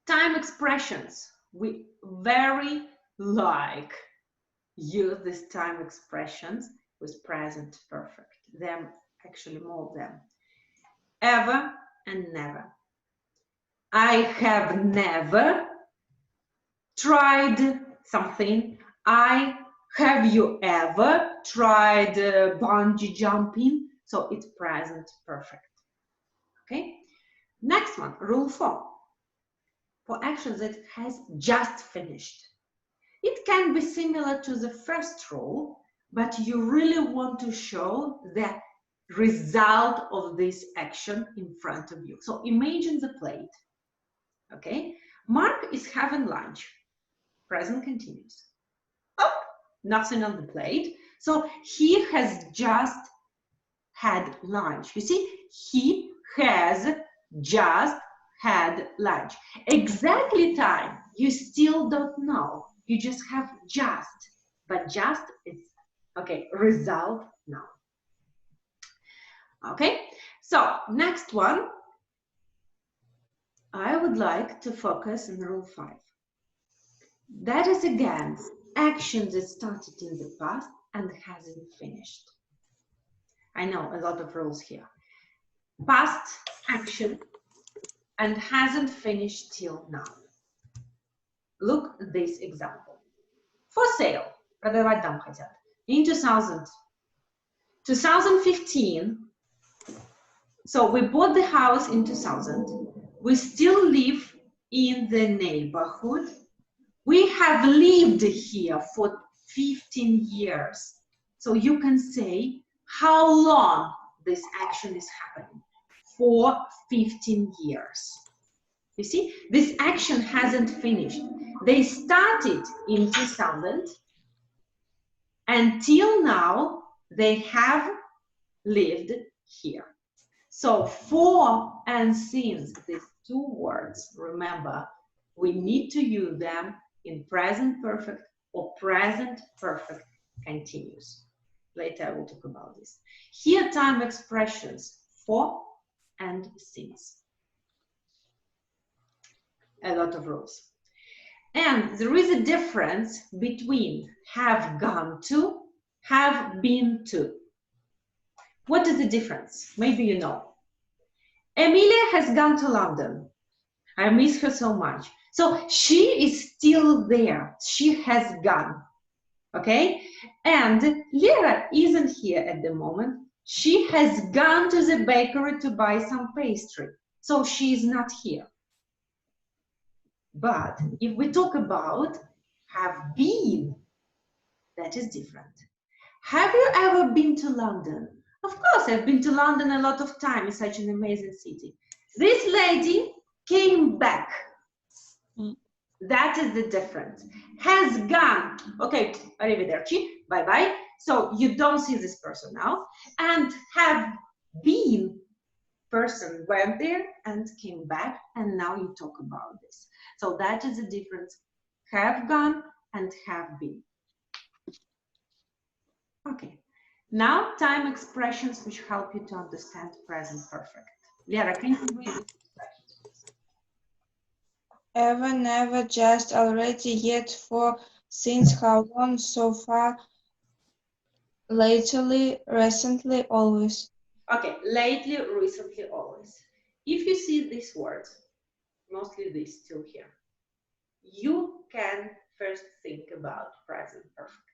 Time expressions. We very like use these time expressions with present perfect. Them, actually more of them. Ever and never. I have never tried something. I Have you ever tried bungee jumping? So it's present perfect. Okay. Next one, rule 4. For action that has just finished. It can be similar to the first rule, but you really want to show the result of this action in front of you. So imagine the plate. Okay. Mark is having lunch. Present continuous. Oh, nothing on the plate. So he has just had lunch. You see, he has just had lunch. Exactly time, you still don't know. You just have just, but just is, okay, result now. Okay, so next one, I would like to focus on rule 5. That is again, action that started in the past and hasn't finished. I know a lot of rules here. Past action and hasn't finished till now. Look at this example. For sale, продавать дом хотят. In 2015, so we bought the house in 2000. We still live in the neighborhood. We have lived here for 15 years. So you can say how long this action is happening. For 15 years. You see, this action hasn't finished. They started in 2000. Until now, they have lived here. So for and since, these two words, remember, we need to use them in present perfect or present perfect continuous. Later I will talk about this. Here time expressions for and since. A lot of rules. And there is a difference between have gone to, have been to. What is the difference? Maybe you know. Emilia has gone to London. I miss her so much. So she is still there. She has gone. Okay? And Lera isn't here at the moment. She has gone to the bakery to buy some pastry. So she is not here. But if we talk about have been, that is different. Have you ever been to London? Of course, I've been to London a lot of time. It's such an amazing city. This lady came back. That is the difference. Has gone. Okay, arrivederci, bye-bye. So you don't see this person now. And have been, person went there and came back, and now you talk about this. So that is the difference. Have gone and have been. Okay. Now time expressions which help you to understand present perfect. Lera, can you read these expressions? Ever, never, just, already, yet, for, since, how long, so far, lately, recently, always. Okay, lately, recently, always. If you see these words, mostly this still here, you can first think about present perfect.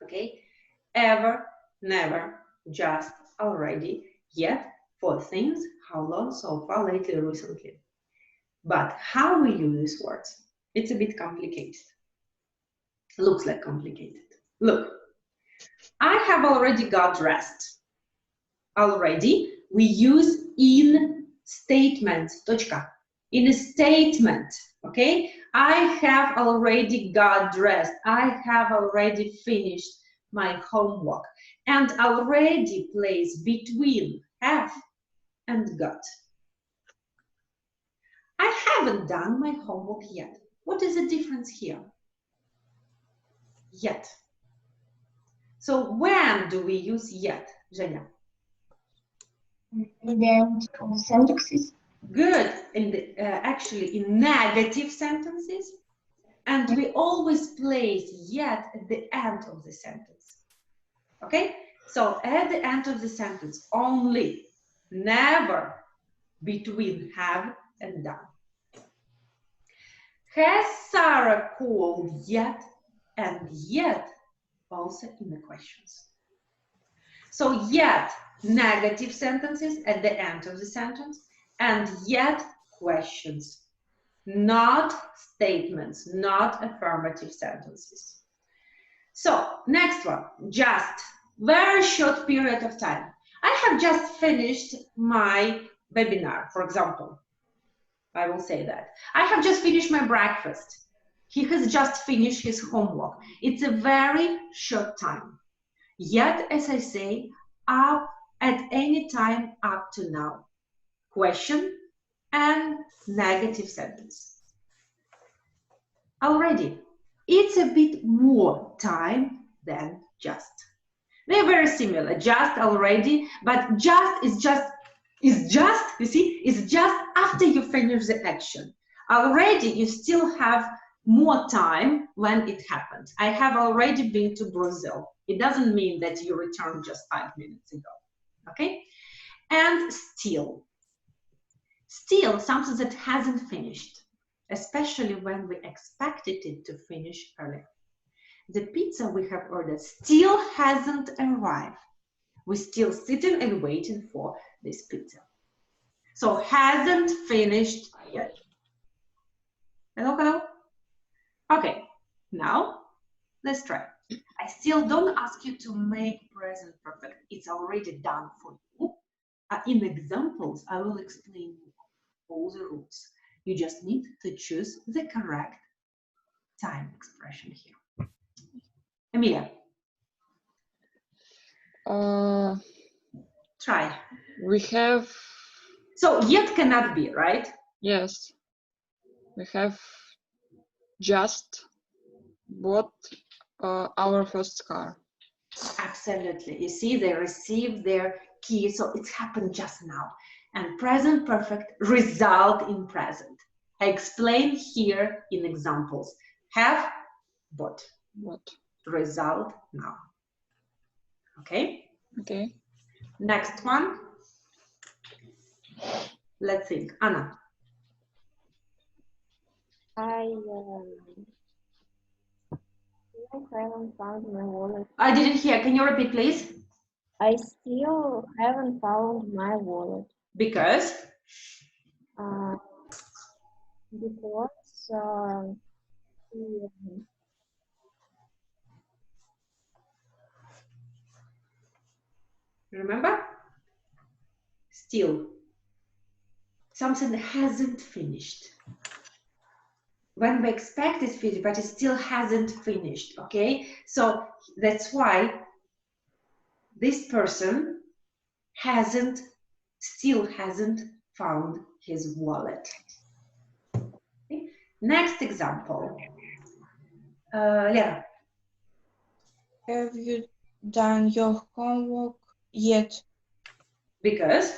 Okay, ever, never, just, already, yet, for things, how long, so far, lately, recently. But how we use these words, it's a bit complicated. Looks like complicated. Look, I have already got dressed. Already, we use in statement, точка. In a statement, okay? I have already got dressed. I have already finished my homework. And already plays between have and got. I haven't done my homework yet. What is the difference here? Yet. So when do we use yet, Zhenya? At the end of sentences. Good. In the, actually, in negative sentences, and we always place yet at the end of the sentence. Okay? So at the end of the sentence, only, never between have and done. Has Sarah called yet and yet also in the questions. So yet negative sentences at the end of the sentence, and yet questions, not statements, not affirmative sentences. So next one, just, very short period of time. I have just finished my webinar, for example. I will say that. I have just finished my breakfast. He has just finished his homework. It's a very short time. Yet, as I say, up at any time up to now. Question and negative sentence. Already, it's a bit more time than just. They're very similar, just, already, but just is just, you see, is just after you finish the action. Already, you still have more time when it happens. I have already been to Brazil. It doesn't mean that you returned just 5 minutes ago, okay? And still. Still, something that hasn't finished, especially when we expected it to finish earlier. The pizza we have ordered still hasn't arrived. We're still sitting and waiting for this pizza. So hasn't finished yet. Hello, hello? Okay, now let's try. I still don't ask you to make present perfect. It's already done for you. In examples, I will explain all the rules. You just need to choose the correct time expression here. Emilia, try. We have, So yet cannot be, right? yes, we have just bought our first car. Absolutely. You see, they received their key, so it's happened just now. And present perfect result in present. I explain here in examples. Have, bought. What? Result now. Okay? Okay. Next one. Let's think. Anna. I haven't found my wallet. I didn't hear. Can you repeat, please? I still haven't found my wallet. Because? Because Remember? Still. Something hasn't finished. When we expect it's finished, but it still hasn't finished, okay? So that's why this person still hasn't found his wallet. Okay? Next example. Lera. Have you done your homework yet? Because?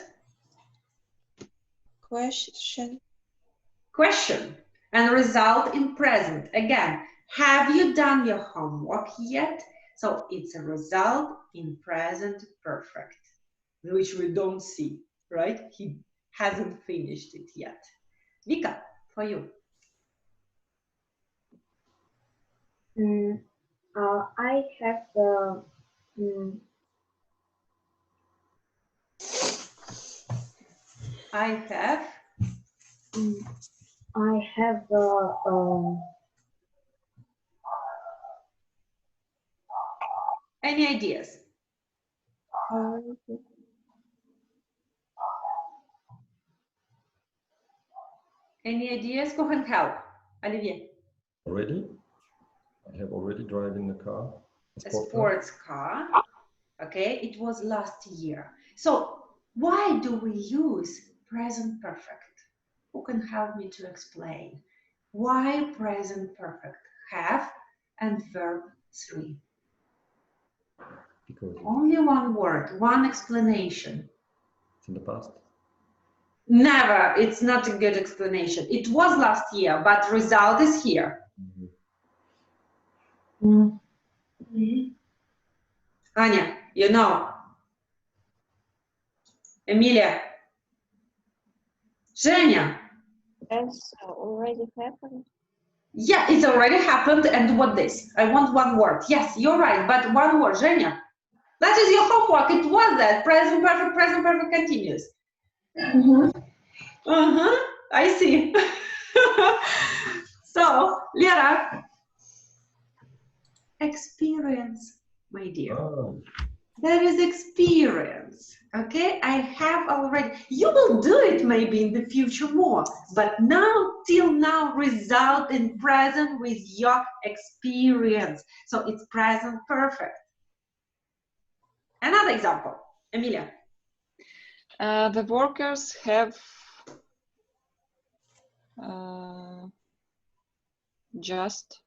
Question. Question. And result in present. Again, have you done your homework yet? So it's a result in present perfect, which we don't see, right? He hasn't finished it yet. Vika, for you. I have Any ideas? Any ideas? Go and help. Olivier. Already? I have already driven the car. A sports car. Okay, it was last year. So why do we use present perfect? Who can help me to explain? Why present perfect? Have and verb 3. Because Only one word, one explanation. it's in the past. Never. It's not a good explanation. It was last year, but result is here. Anya, you know. Emilia. Zhenya. has already happened. Yeah, it's already happened. And what this? I want one word. Yes, you're right. But one word, Zhenya. That is your homework. It was that. Present perfect continuous. I see. So, Lera, experience, my dear. Oh. There is experience, okay? I have already, you will do it maybe in the future more, but now, till now, result in present with your experience. So it's present perfect. Another example, Emilia. The workers have just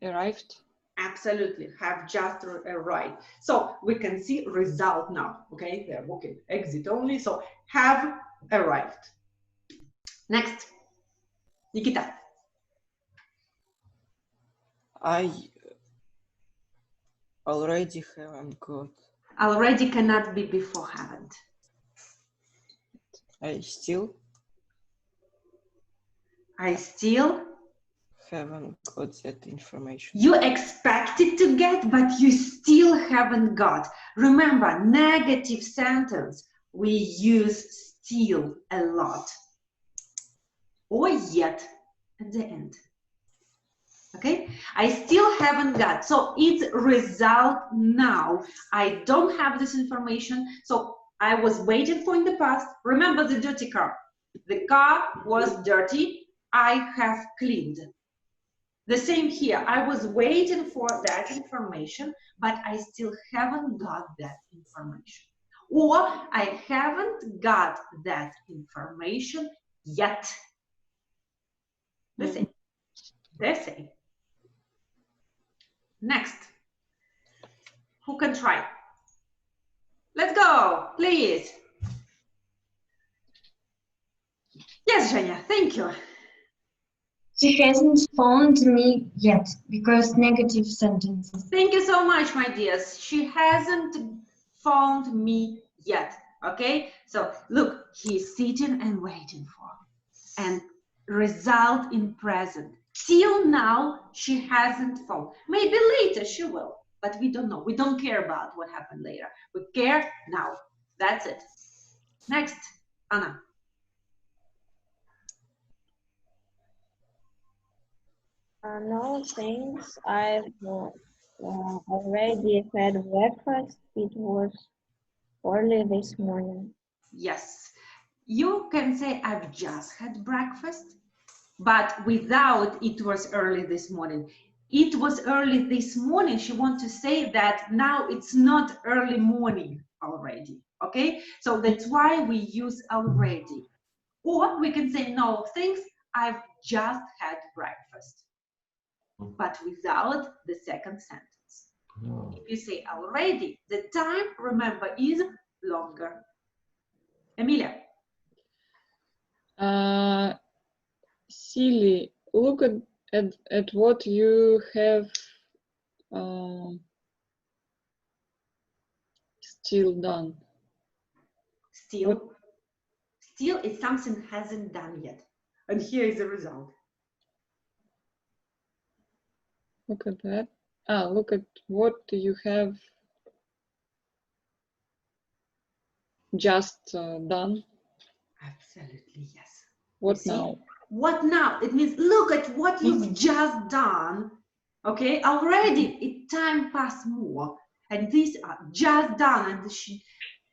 arrived. Absolutely, have just arrived. So we can see result now, okay? They're working exit only, so have arrived. Next, Nikita. I already haven't got. Already cannot be before haven't. I still haven't got that information. You expected to get, but you still haven't got. Remember, negative sentence, we use still a lot. Or yet at the end. Okay? I still haven't got. So it's result now. I don't have this information. So I was waiting for in the past. Remember the dirty car. The car was dirty. I have cleaned. The same here. I was waiting for that information, but I still haven't got that information. Or I haven't got that information yet. The same. The same. Next. Who can try? Let's go, please. Yes, Zhenya, thank you. She hasn't phoned me yet because negative sentences. Thank you so much, my dears. She hasn't phoned me yet. Okay, so look, he's sitting and waiting for, and result in present. Till now, she hasn't phoned. Maybe later she will, but we don't know. We don't care about what happened later. We care now. That's it. Next, Anna. No, thanks. I've already had breakfast. It was early this morning. Yes, you can say I've just had breakfast, but without it was early this morning. It was early this morning. She wants to say that now it's not early morning already. Okay, so that's why we use already. Or we can say no, thanks, I've just had breakfast, but without the second sentence. Oh. If you say already, the time, remember, is longer. Emilia. Silly, look at what you have still done. Still is something hasn't done yet. And here is the result. Look at that. Look at what you have just done. Absolutely, yes. What See? now? What now? It means look at what you've just done. Okay, already it time passed more. And these are just done. And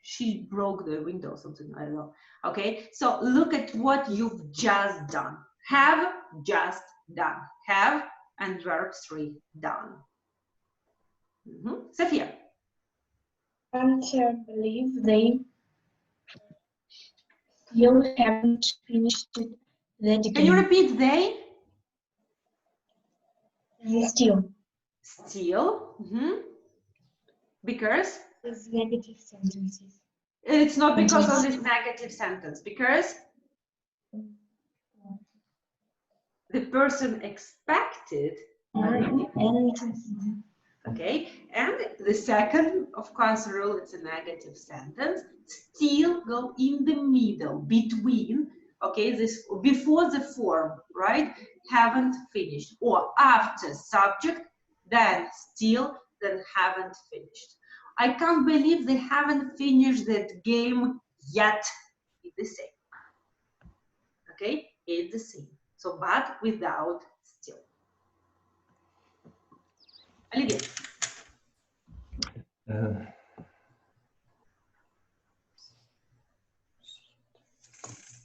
she broke the window or something, I don't know. Okay, so look at what you've just done. Have just done. Have and verb 3 done. Sophia. Can't believe they still haven't finished it. That Can you again. repeat they? Still. Still. Because? It's negative sentences. It's not because of this negative sentence. Because the person expected. Okay, and the second, of course, rule, it's a negative sentence. Still go in the middle, between Okay, this before the form, right? Haven't finished, or after subject, then still, then haven't finished. I can't believe they haven't finished that game yet. It's the same. Okay, it's the same. So, but without still. Olivier.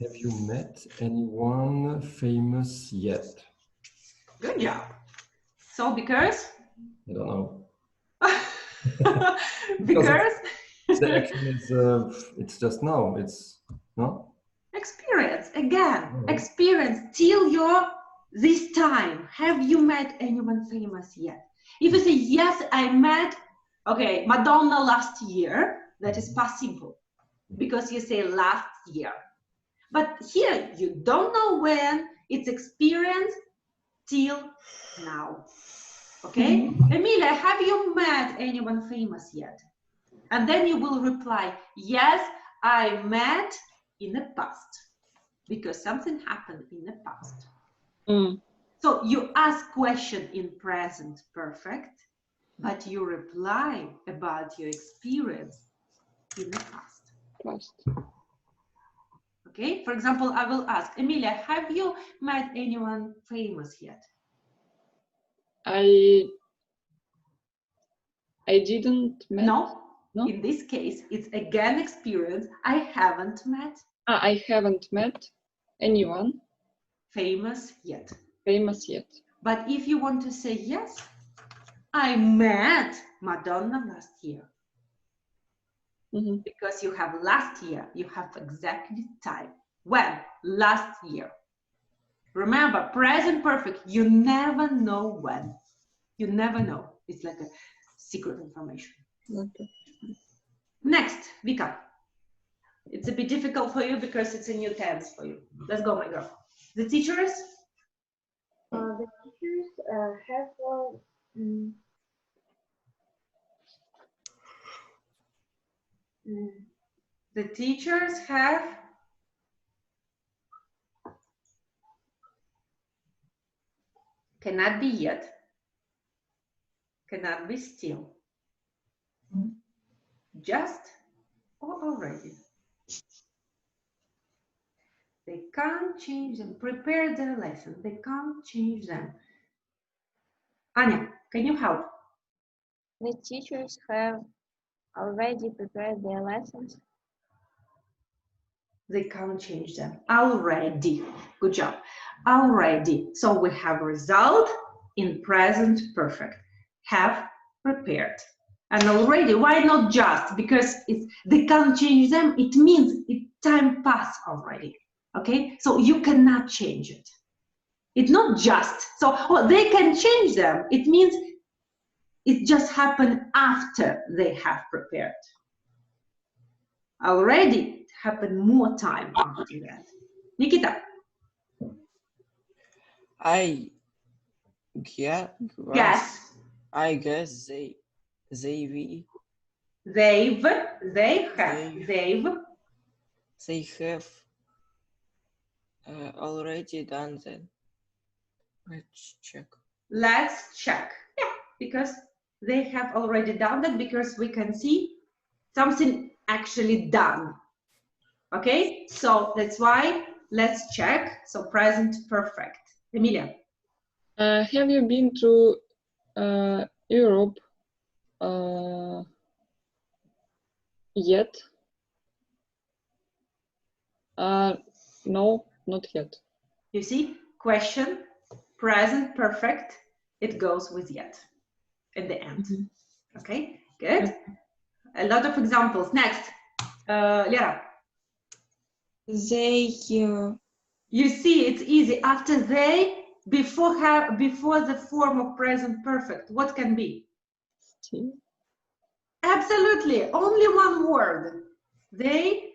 Have you met anyone famous yet? Good job. So, because? I don't know. Because? The action is, it's just now, it's, no? Experience, again, experience till your this time. Have you met anyone famous yet? If you say, yes, I met, okay, Madonna last year, that is possible because you say last year. But here, you don't know when, it's experience till now. Okay? Emilia, have you met anyone famous yet? And then you will reply, yes, I met in the past, because something happened in the past. So you ask question in present perfect, but you reply about your experience in the past. Okay, for example, I will ask, Emilia, have you met anyone famous yet? I didn't met. No. No? In this case, it's again experience. I haven't met. I haven't met anyone famous yet. Famous yet. But if you want to say yes, I met Madonna last year. Because you have last year, you have exactly time. When? Last year. Remember, present perfect, you never know when. You never know. It's like a secret information. Okay. Next, Vika. It's a bit difficult for you because it's a new tense for you. Let's go, my girl. The teachers? The teachers have the teachers have cannot be yet, cannot be still, just or already. They can't change them. Prepare their lesson. They can't change them. Anya, can you help? The teachers have already prepared their lessons. They can't change them. Already. Good job. Already. So we have result in present perfect. Have prepared. And already, why not just? Because they can't change them. It means time passed already. Okay? So you cannot change it. It's not just. So they can change them. It means it just happened after they have prepared. Already it happened more time after that. Nikita. I guess they've already done that. Let's check. Let's check. Yeah, because they have already done that, because we can see something actually done. Okay, so that's why let's check. So present perfect. Emilia. Have you been to Europe yet? No, not yet. You see, question, present perfect, it goes with yet at the end. Okay, good. A lot of examples. Next, Lera. They. You see, it's easy. After they, before the form of present perfect, what can be? Still. Absolutely, only one word. They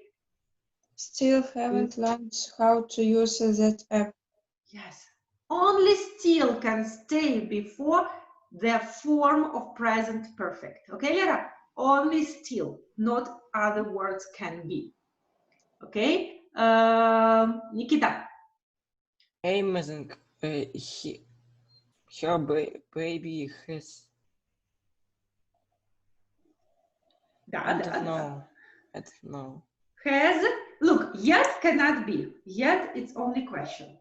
Still haven't learned how to use that app. Yes, only still can stay before the form of present perfect. Okay, Lera? Only still, not other words can be. Okay, Nikita. Amazing. Her baby has. Да, I да, don't да. know. I don't know. Has, look, yet cannot be. Yet it's only question.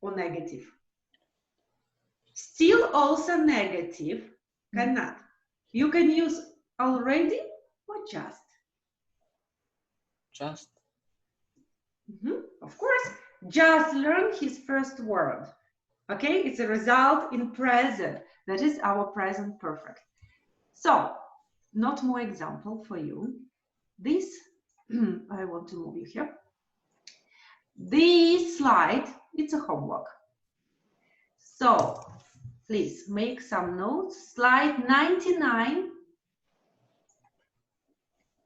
Or negative. Still also negative, cannot. You can use already or just. Just. Of course, just learned his first word. Okay, it's a result in present. That is our present perfect. So, not more example for you. This, I want to move you here. This slide, it's a homework. So, please make some notes. Slide 99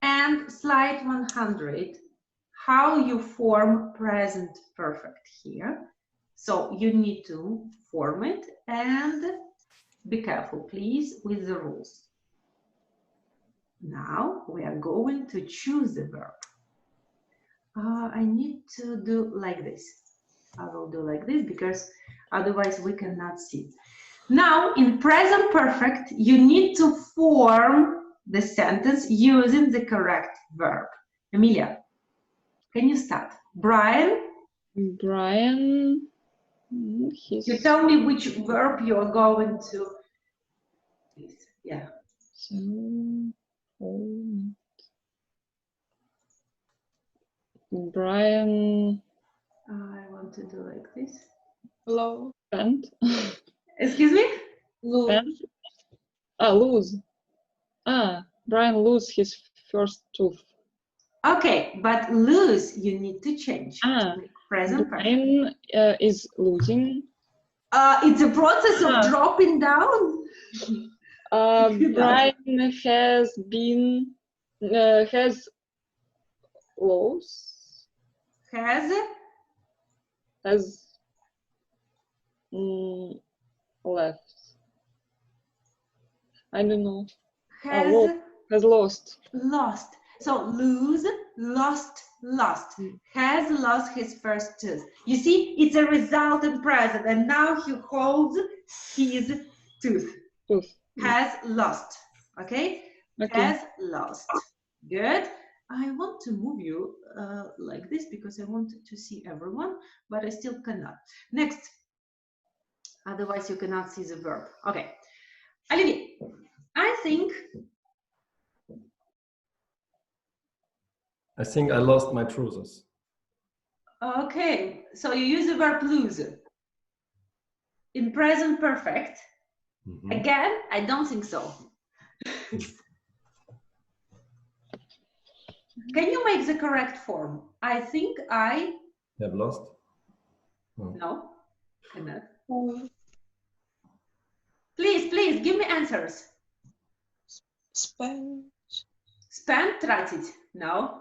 and slide 100. How you form present perfect here. So you need to form it and be careful, please, with the rules. Now we are going to choose the verb. I need to do like this. I will do like this because otherwise we cannot see. Now in present perfect, you need to form the sentence using the correct verb. Emilia, can you start? Brian? Brian, You tell me which verb you are going to. Yeah. So, Brian. I want to do like this. Low. Spent. Excuse me? Spent. Lose. Brian lose his first tooth. Okay, but lose you need to change. To make present perfect. Brian is losing. It's a process of dropping down. Brian has been has lost. Has left. I don't know. Has lost. Lost. So lose, lost, lost. Has lost his first tooth. You see, it's a result in present, and now he holds his tooth. Has lost. Okay? Has lost. Good. I want to move you like this because I want to see everyone, but I still cannot. Next. Otherwise, you cannot see the verb. Okay. Olivier, I think I lost my trousers. Okay, so you use the verb lose in present perfect. Again, I don't think so. Can you make the correct form? I think I have lost. No, cannot. Please give me answers. Spend. Spend, тратить. No.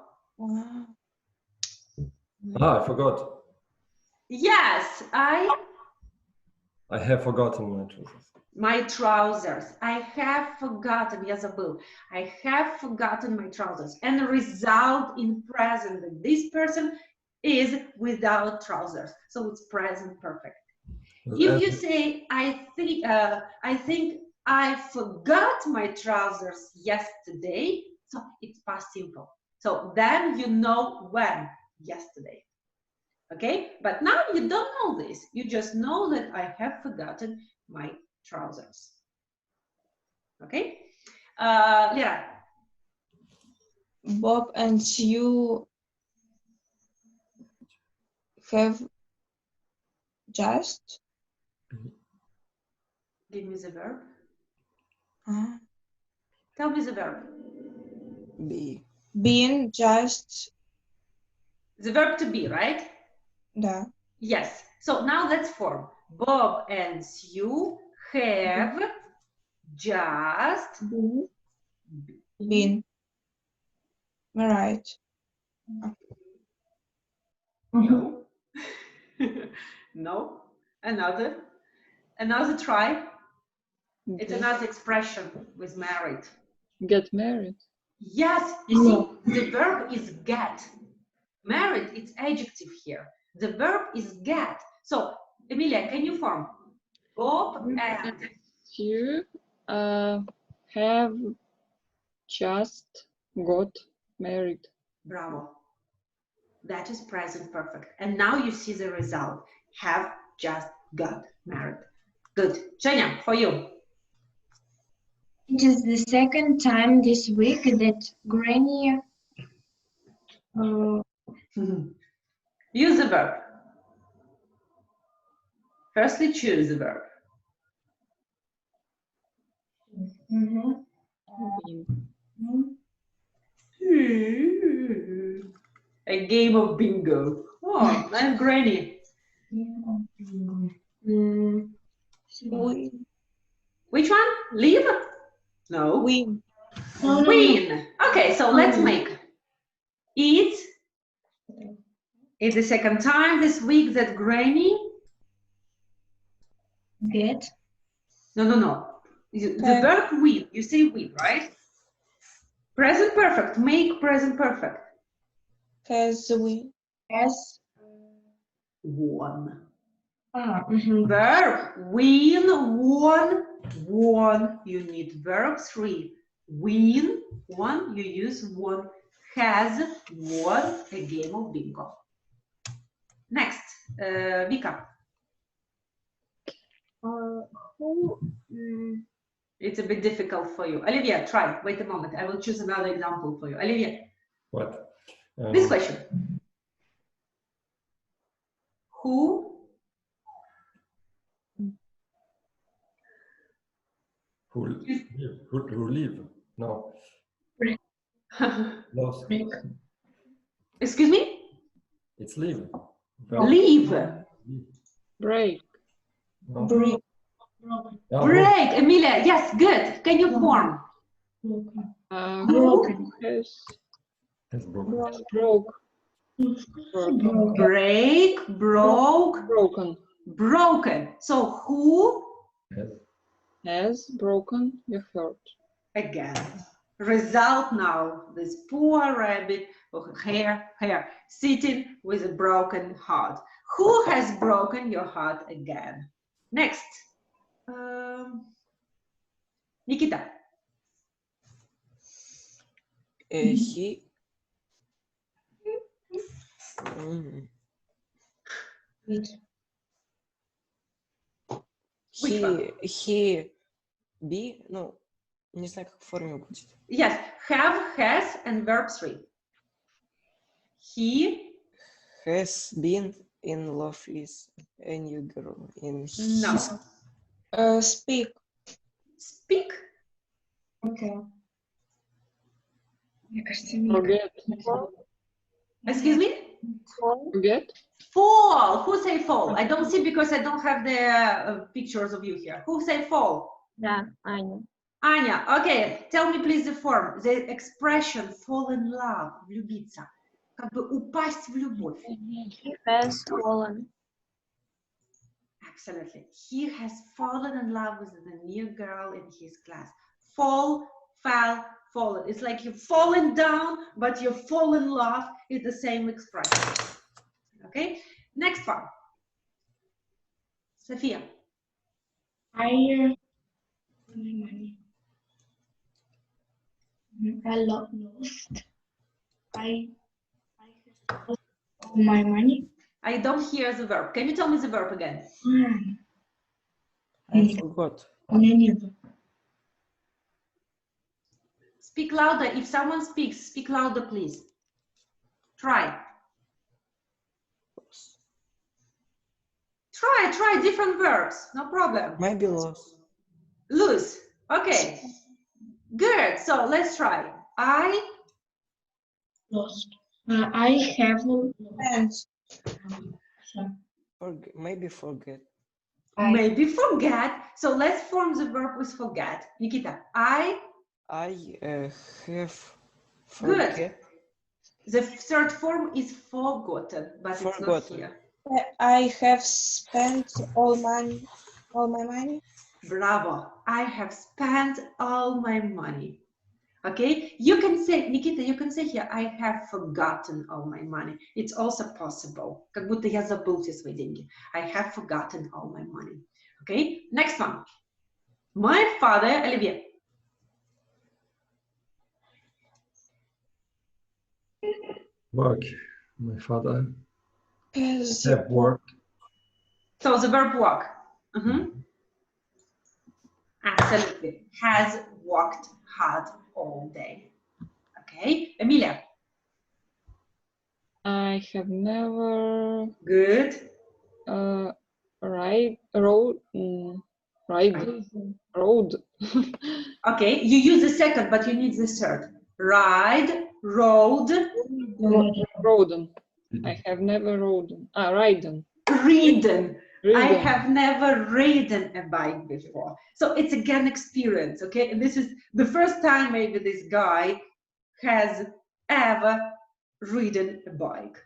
I forgot. Yes, I have forgotten my trousers. My trousers. I have forgotten. Я забыл. I have forgotten my trousers. And the result in present that this person is without trousers. So it's present perfect. If you say I think I forgot my trousers yesterday, so it's past simple. So then you know when yesterday. Okay? But now you don't know this. You just know that I have forgotten my trousers. Okay? Lera. Bob and Sue have just. Give me the verb. Tell me the verb. Been just. The verb to be, right? Да. Yes. So now let's form. Bob and Sue have just been. Right. No. No. Another try. It's another expression with married. Get married. Yes. You see, the verb is get. Married, it's adjective here. The verb is get. So, Emilia, can you form? Bob and. You have just got married. Bravo. That is present perfect. And now you see the result. Have just got married. Good. Zhenya, for you. It is the second time this week that Granny Use the verb. Firstly, choose the verb. A game of bingo. Oh, I'm Granny. Which one? Leave? No. Win. Win. Okay, so let's make it. It's the second time this week that Granny. get No. The verb win. You say win, right? Present perfect. Make present perfect. Has win. as Won. mhm. Verb win, won. You need verb 3. Win, won. You use won. Has won a game of bingo. Next, Vika. Who It's a bit difficult for you. Olivia, try. Wait a moment. I will choose another example for you. Olivia, What? this question. Who Who live? No. Lost. excuse me? It's live. Leave. Break. No. Break. Oh, Break. Emilia, yes, good. Can you form? Who has it's broken. broke. Break, Broken. broken. So who? Yes. Has broken your heart. Again. Result now, this poor rabbit or hare sitting with a broken heart. Who has broken your heart again? Next. Nikita. He. He be, ну, не знаю, как в форме будет. Yes, have, has, and verb 3. He Has been in love with a new girl in his. no. Speak. Speak. Okay. Мне кажется, Forget. Excuse me? Forget. Fall. Who say fall? I don't see because I don't have the pictures of you here. Who say fall? Да, Аня. Anya, okay, tell me please the form, the expression fall in love, влюбиться, как бы упасть в любовь. He has fallen. Absolutely. He has fallen in love with the new girl in his class. Fall, fell, fallen. It's like you've fallen down, but you fall in love. It's the same expression. Okay, next one. Sophia. I lost. I lost all my money. I don't hear the verb. Can you tell me the verb again? I forgot. У меня нету. Speak louder. If someone speaks, speak louder, please. Try. Try different verbs. No problem. Maybe lost. Lose. Okay. Good. So let's try. I Lost. I have lost. Maybe forget. maybe forget. So let's form the verb with forget. Nikita. I have Good. forget. the third form is forgotten, but it's not Forgotten. here. I have spent all my money. Bravo. I have spent all my money. Okay, you can say, Nikita, you can say here, I have forgotten all my money. It's also possible. Как будто я забыл все свои деньги. I have forgotten all my money. Okay, next one. My father, Olivier. Work. My father Has have worked. So the verb walk. Absolutely. Has worked hard all day. Okay, Emilia. I have never Good. rode. Okay, you use the second, but you need the third. Ride, rode, Roden. I have never ridden. Ridden. ridden. I Ridden. have never ridden a bike before. So it's again experience, okay? And this is the first time maybe this guy has ever ridden a bike,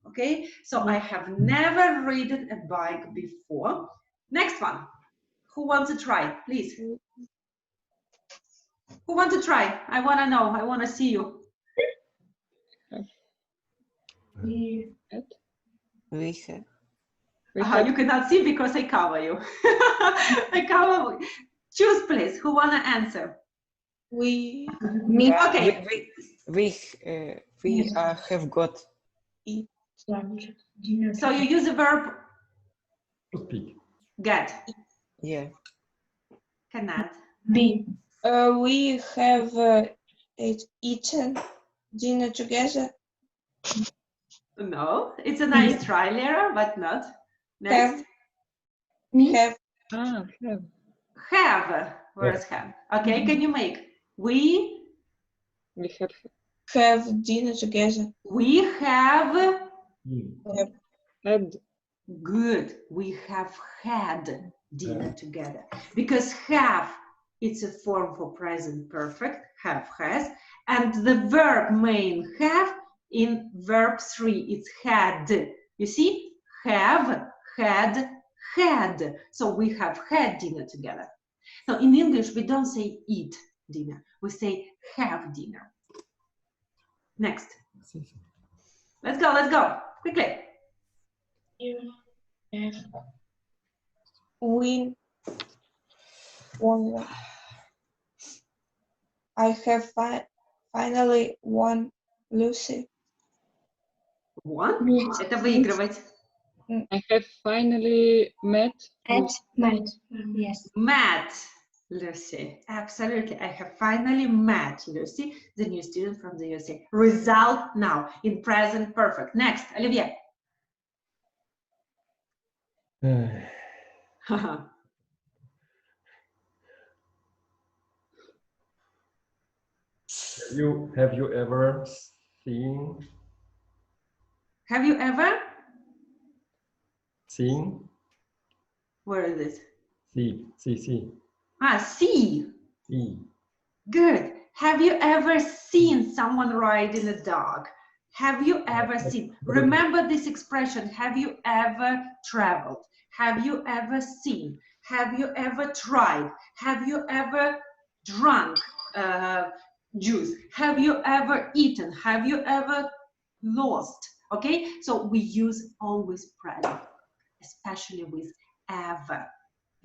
okay? So I have never ridden a bike before. Next one. Who wants to try, please? Who wants to try? I want to know. I want to see you. We have. You cannot see because I cover you. I cover. Choose, please. Who want to answer? we Okay. We have got. So you use the verb To speak. get. Yeah. Cannot. Be. we have eaten dinner together. No. It's a nice try, Lera, but not. Next. Have Have. Have. Where's have? Okay. Can you make? We have dinner together. We have. Had. Good. We have had dinner together. Because have, it's a form for present perfect, have, has. And the verb main have in verb 3, it's had. You see? Have, had, had. So we have had dinner together. So in English, we don't say eat dinner. We say have dinner. Next. Let's go. Quickly. We won. I have finally won, Lucy. One. Meet. Это выигрывать. I have finally met. Met. Yes. Met Lucy. Absolutely. I have finally met Lucy, the new student from the USA. Result now in present perfect. Next, Olivier. Have you ever seen? Have you ever? Seen? Where is it? See. See. See. Good. Have you ever seen someone riding a dog? Have you ever seen? Remember this expression. Have you ever traveled? Have you ever seen? Have you ever tried? Have you ever drunk juice? Have you ever eaten? Have you ever lost? Okay, so we use always present, especially with ever.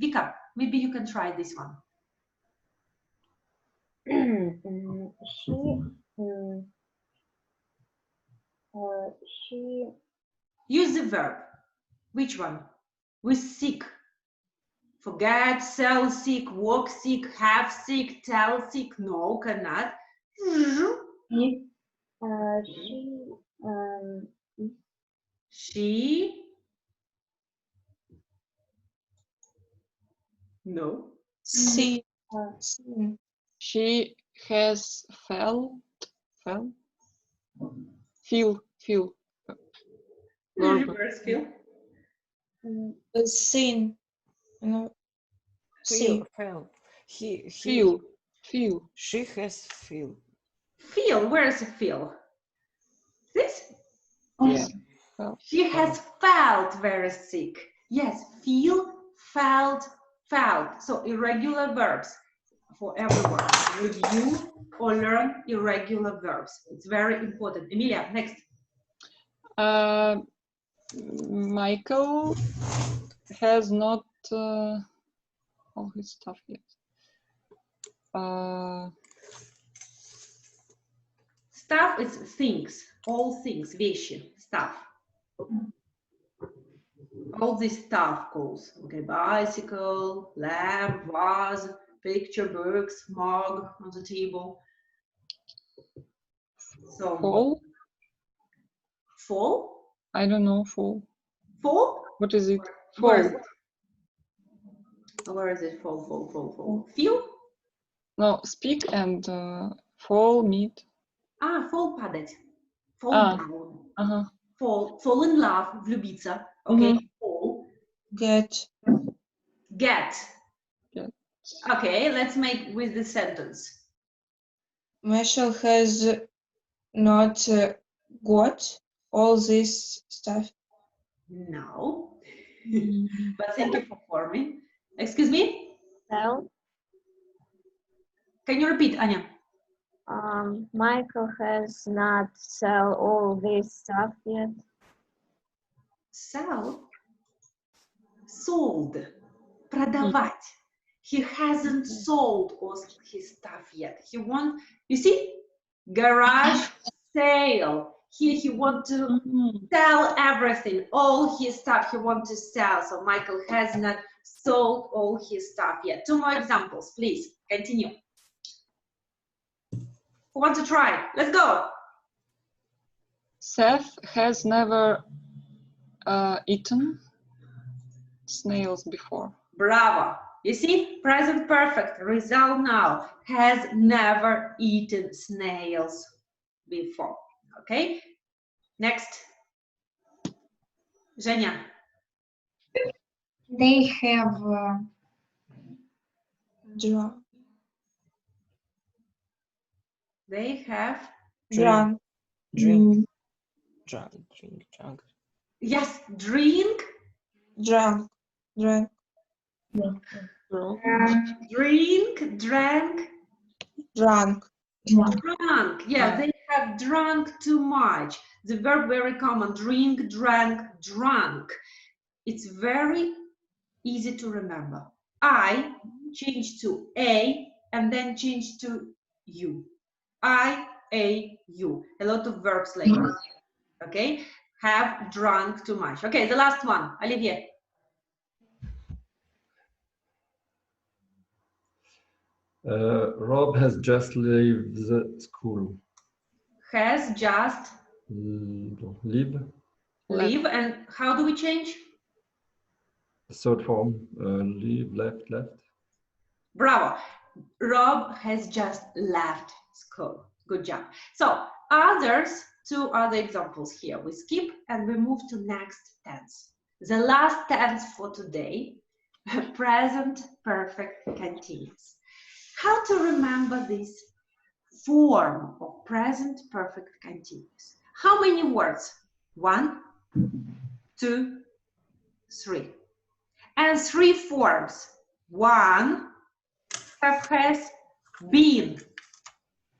Vika, maybe you can try this one. She Use the verb. Which one? With sick. Forget, sell sick, walk sick, have sick, tell sick. No, cannot. She. No. See. She has feel. Reverse feel. Seen. No. See. Feel. Feel. She has feel. Feel. Where is the feel? This? Yeah. She has felt very sick. Yes, feel, felt, felt. So irregular verbs. for everyone. Review or learn irregular verbs. It's very important. Emilia, next. Michael has not all his stuff yet. Stuff is things, all things, вещи, stuff. All this stuff goes, okay, bicycle, lamp, vase, picture, books, mug on the table. So, Fall? fall? I don't know, fall. Fall? What is it? Where is Fall. it? Where is it? Fall, fall, fall, fall. Feel? No, speak and fall, meet. Ah, fall падать. Fall down. Uh-huh. Fall in love, влюбиться. Okay, fall. Get. Get. Get. Okay, let's make with the sentence. Marshall has not got all this stuff. No. But thank you for forming. Excuse me? Sell. Can you repeat, Anya? Michael has not sell all this stuff yet. Sell? Sold. Продавать. He hasn't sold all his stuff yet. He wants, you see? Garage sale. Here he wants to sell everything, all his stuff he wants to sell. So Michael has not sold all his stuff yet. Two more examples, please. Continue. Who wants to try? Let's go. Seth has never eaten snails before. Bravo. You see, present perfect, result now, has never eaten snails before. Okay, next. Zhenya. They have Drunk. They have, Drunk. Drink. Drunk. yes, drink, Drunk. Drunk. Girl. drink, drank, Drunk. drunk. Yeah, they have drunk too much. The verb very common, drink, drank, drunk. It's very easy to remember. I change to a and then change to you. I, a, you. A lot of verbs like this. Okay, have drunk too much. Okay, the last one, Olivier. Rob has just left the school. Has just Leave. leave, and how do we change? Third form. Leave, left, left. Bravo. Rob has just left school. Good job. So others, two other examples here. We skip and we move to next tense. The last tense for today, present perfect continuous. How to remember this form of present perfect continuous? How many words? 1, 2, 3. And 3 forms. 1, has been.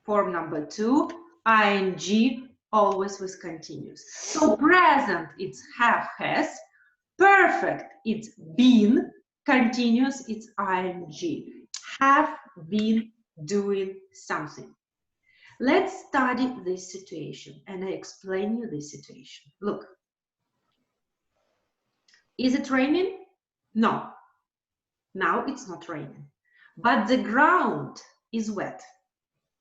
Form number 2, ing, always with continuous. So present, it's have, has. Perfect, it's been. Continuous, it's ing. Have been doing something. Let's study this situation and I explain you this situation. Look. Is it raining? No. Now it's not raining. But the ground is wet.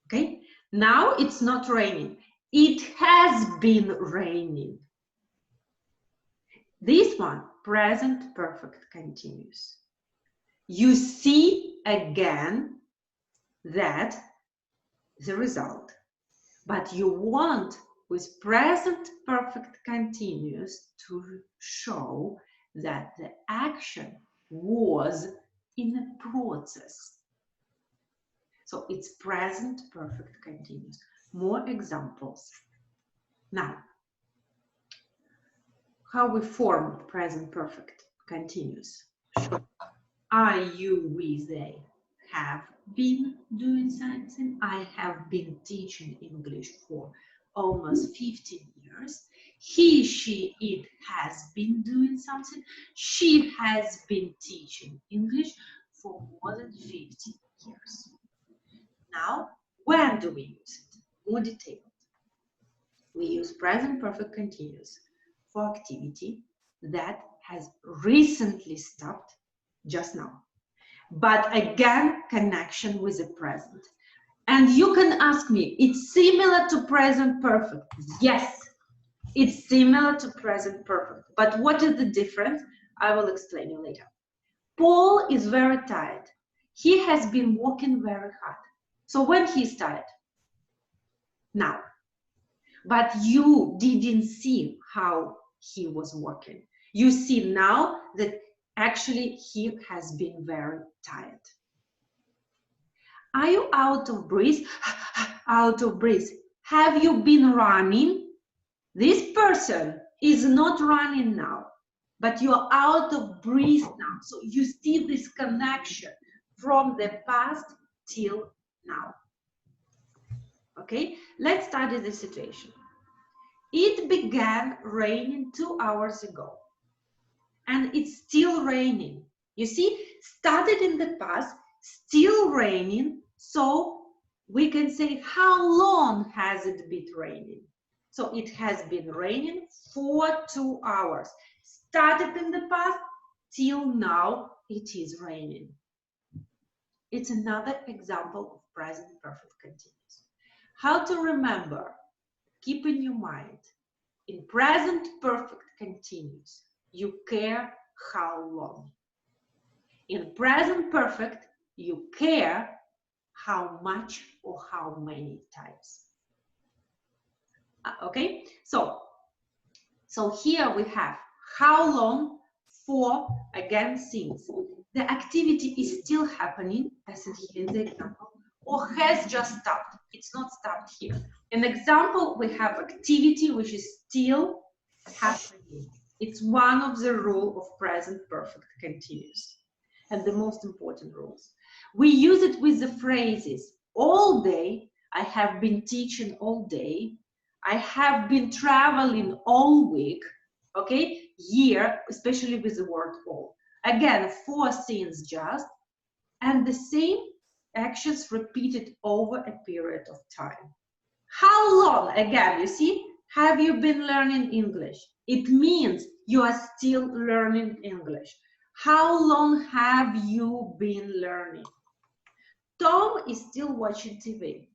Okay? Now it's not raining. It has been raining. This one, present perfect continuous. You see again that the result. But you want with present perfect continuous to show that the action was in a process. So it's present perfect continuous. More examples. Now, how we form present perfect continuous? Sure. I, you, we, they have been doing something. I have been teaching English for almost 15 years. He, she, it has been doing something. She has been teaching English for more than 50 years. Now, when do we use it? More detailed. We use present perfect continuous for activity that has recently stopped just now. But again, connection with the present. And you can ask me, it's similar to present perfect. Yes, it's similar to present perfect. But what is the difference? I will explain you later. Paul is very tired. He has been working very hard. So when he's tired? Now. But you didn't see how he was working. You see now that actually he has been very tired. Are you out of breath? Out of breath. Have you been running? This person is not running now, but you're out of breath now. So you see this connection from the past till now. Okay, let's study the situation. It began raining 2 hours ago, and it's still raining. You see, started in the past, still raining, so we can say how long has it been raining? So it has been raining for 2 hours. Started in the past, till now it is raining. It's another example of present perfect continuous. How to remember? Keep in your mind, in present perfect continuous, you care how long. In present perfect, you care how much or how many times. Okay, so here we have how long for, again, since. The activity is still happening, as here in the example, or has just stopped. It's not stopped here. In example, we have activity which is still happening. It's one of the rules of present perfect continuous, and the most important rules. We use it with the phrases all day. I have been teaching all day. I have been traveling all week. Okay, here, especially with the word all. Again, for since just, and the same actions repeated over a period of time. How long? Again, you see, have you been learning English? It means you are still learning English. How long have you been learning? Tom is still watching TV.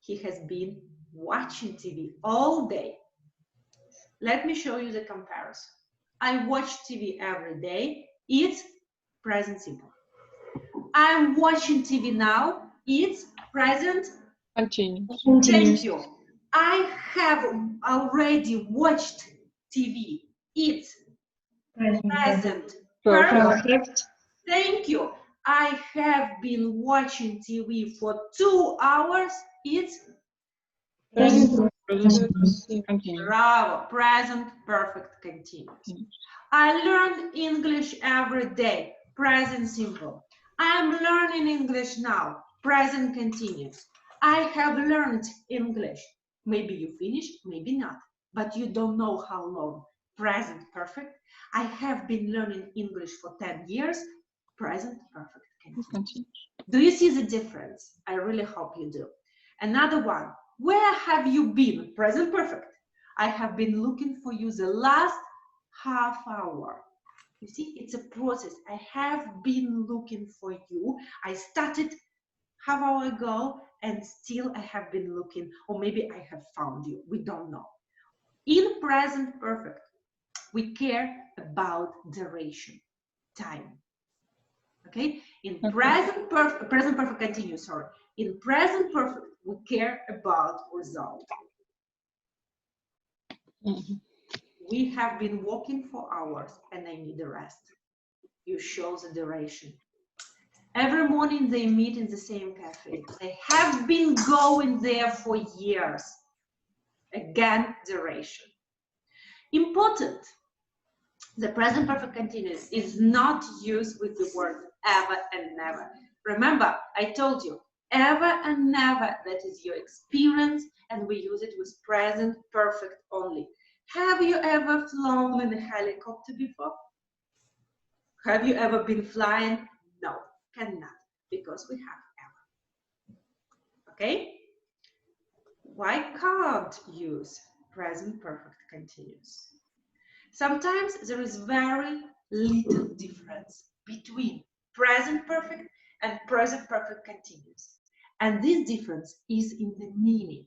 He has been watching TV all day. Let me show you the comparison. I watch TV every day. It's present simple. I'm watching TV now. It's present Continuous. Thank you. I have already watched TV. It's present perfect. Thank you. I have been watching TV for 2 hours. It's Present continuous. bravo. Present perfect continuous. I learn English every day. Present simple. I am learning English now. Present continuous. I have learned English. Maybe you finished, maybe not, but you don't know how long. Present perfect. I have been learning English for 10 years. Present perfect continuous. Do you see the difference? I really hope you do. Another one. Where have you been? Present perfect. I have been looking for you the last half hour. You see, it's a process. I have been looking for you. I started half hour ago and still I have been looking, or maybe I have found you. We don't know. In present perfect, we care about duration, time. Okay? In present perfect continuous, sorry. In present perfect, we care about result. We have been walking for hours and I need a rest. You show the duration. Every morning they meet in the same cafe. They have been going there for years. Again, duration. Important. The present perfect continuous is not used with the word ever and never. Remember, I told you, ever and never, that is your experience, and we use it with present perfect only. Have you ever flown in a helicopter before? Have you ever been flying? No, cannot, because we have ever. Okay? Why can't use present perfect continuous? Sometimes there is very little difference between present perfect and present perfect continuous. And this difference is in the meaning.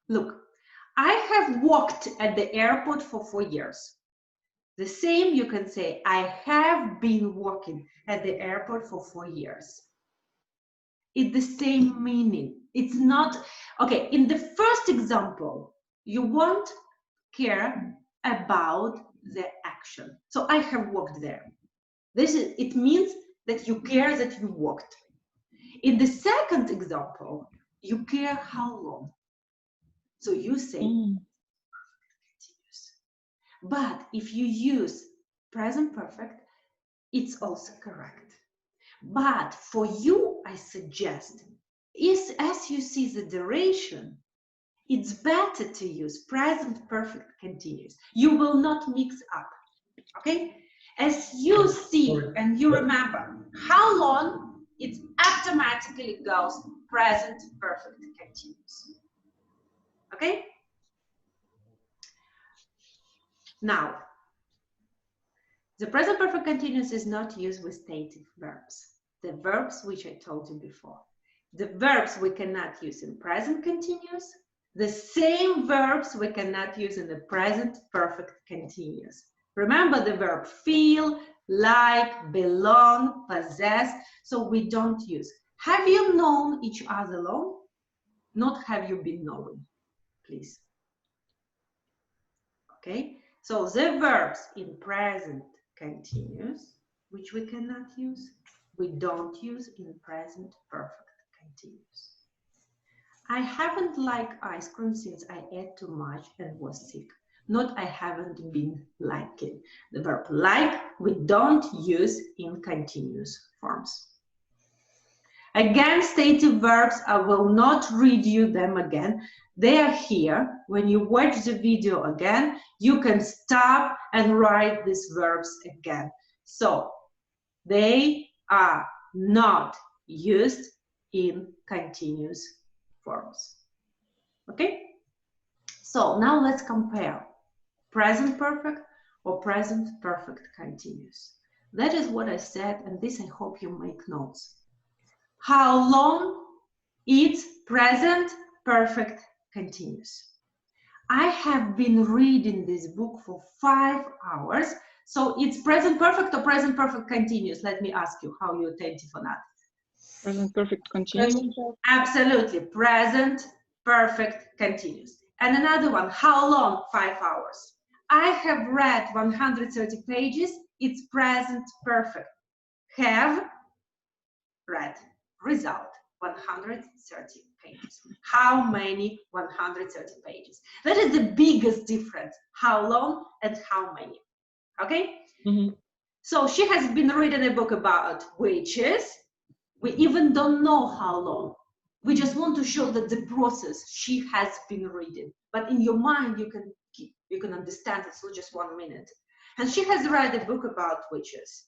Look, I have walked at the airport for 4 years. The same you can say, I have been walking at the airport for 4 years. It's the same meaning. It's not, okay, in the first example, you won't care about the action. So I have walked there. It means that you care that you walked. In the second example, you care how long. So you say continuous. But if you use present perfect, it's also correct. But for you, I suggest, as you see the duration, it's better to use present perfect continuous. You will not mix up, okay? As you see and you remember how long, it automatically goes present perfect continuous, okay? Now, the present perfect continuous is not used with dative verbs, the verbs which I told you before. The verbs we cannot use in present continuous, the same verbs we cannot use in the present perfect continuous. Remember the verb feel, like, belong, possess, so we don't use. Have you known each other long? Not have you been knowing, please. Okay, so the verbs in present continuous, which we cannot use, we don't use in present perfect continuous. I haven't liked ice cream since I ate too much and was sick. Not I haven't been liking. The verb like we don't use in continuous forms. Again, stative verbs, I will not read you them again. They are here. When you watch the video again, you can stop and write these verbs again. So, they are not used in continuous forms. Okay? So, now let's compare present perfect or present perfect continuous. That is what I said, and this I hope you make notes. How long is present perfect continuous? I have been reading this book for 5 hours, so it's present perfect or present perfect continuous? Let me ask you how you attentive on that. Present perfect continuous. Absolutely, present perfect continuous. And another one, how long? 5 hours. I have read 130 pages, it's present perfect. Have read. Result, 130 pages. How many 130 pages? That is the biggest difference. How long and how many. Okay? Mm-hmm. So she has been reading a book about witches. We even don't know how long. We just want to show that the process she has been reading. But in your mind, you can understand it's not just 1 minute. And she has read a book about witches.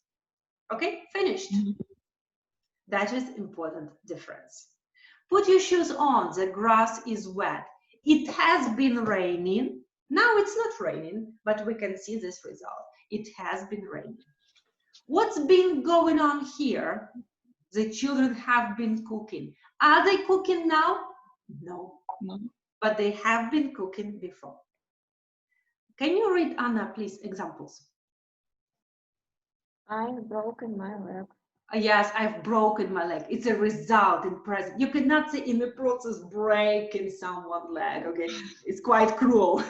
Okay, finished. Mm-hmm. That is important difference. Put your shoes on, the grass is wet. It has been raining. Now it's not raining, but we can see this result. It has been raining. What's been going on here? The children have been cooking. Are they cooking now? No. But they have been cooking before. Can you read, Anna, please, examples? I've broken my leg. Yes, I've broken my leg. It's a result in present. You cannot say in the process breaking someone's leg, okay? It's quite cruel.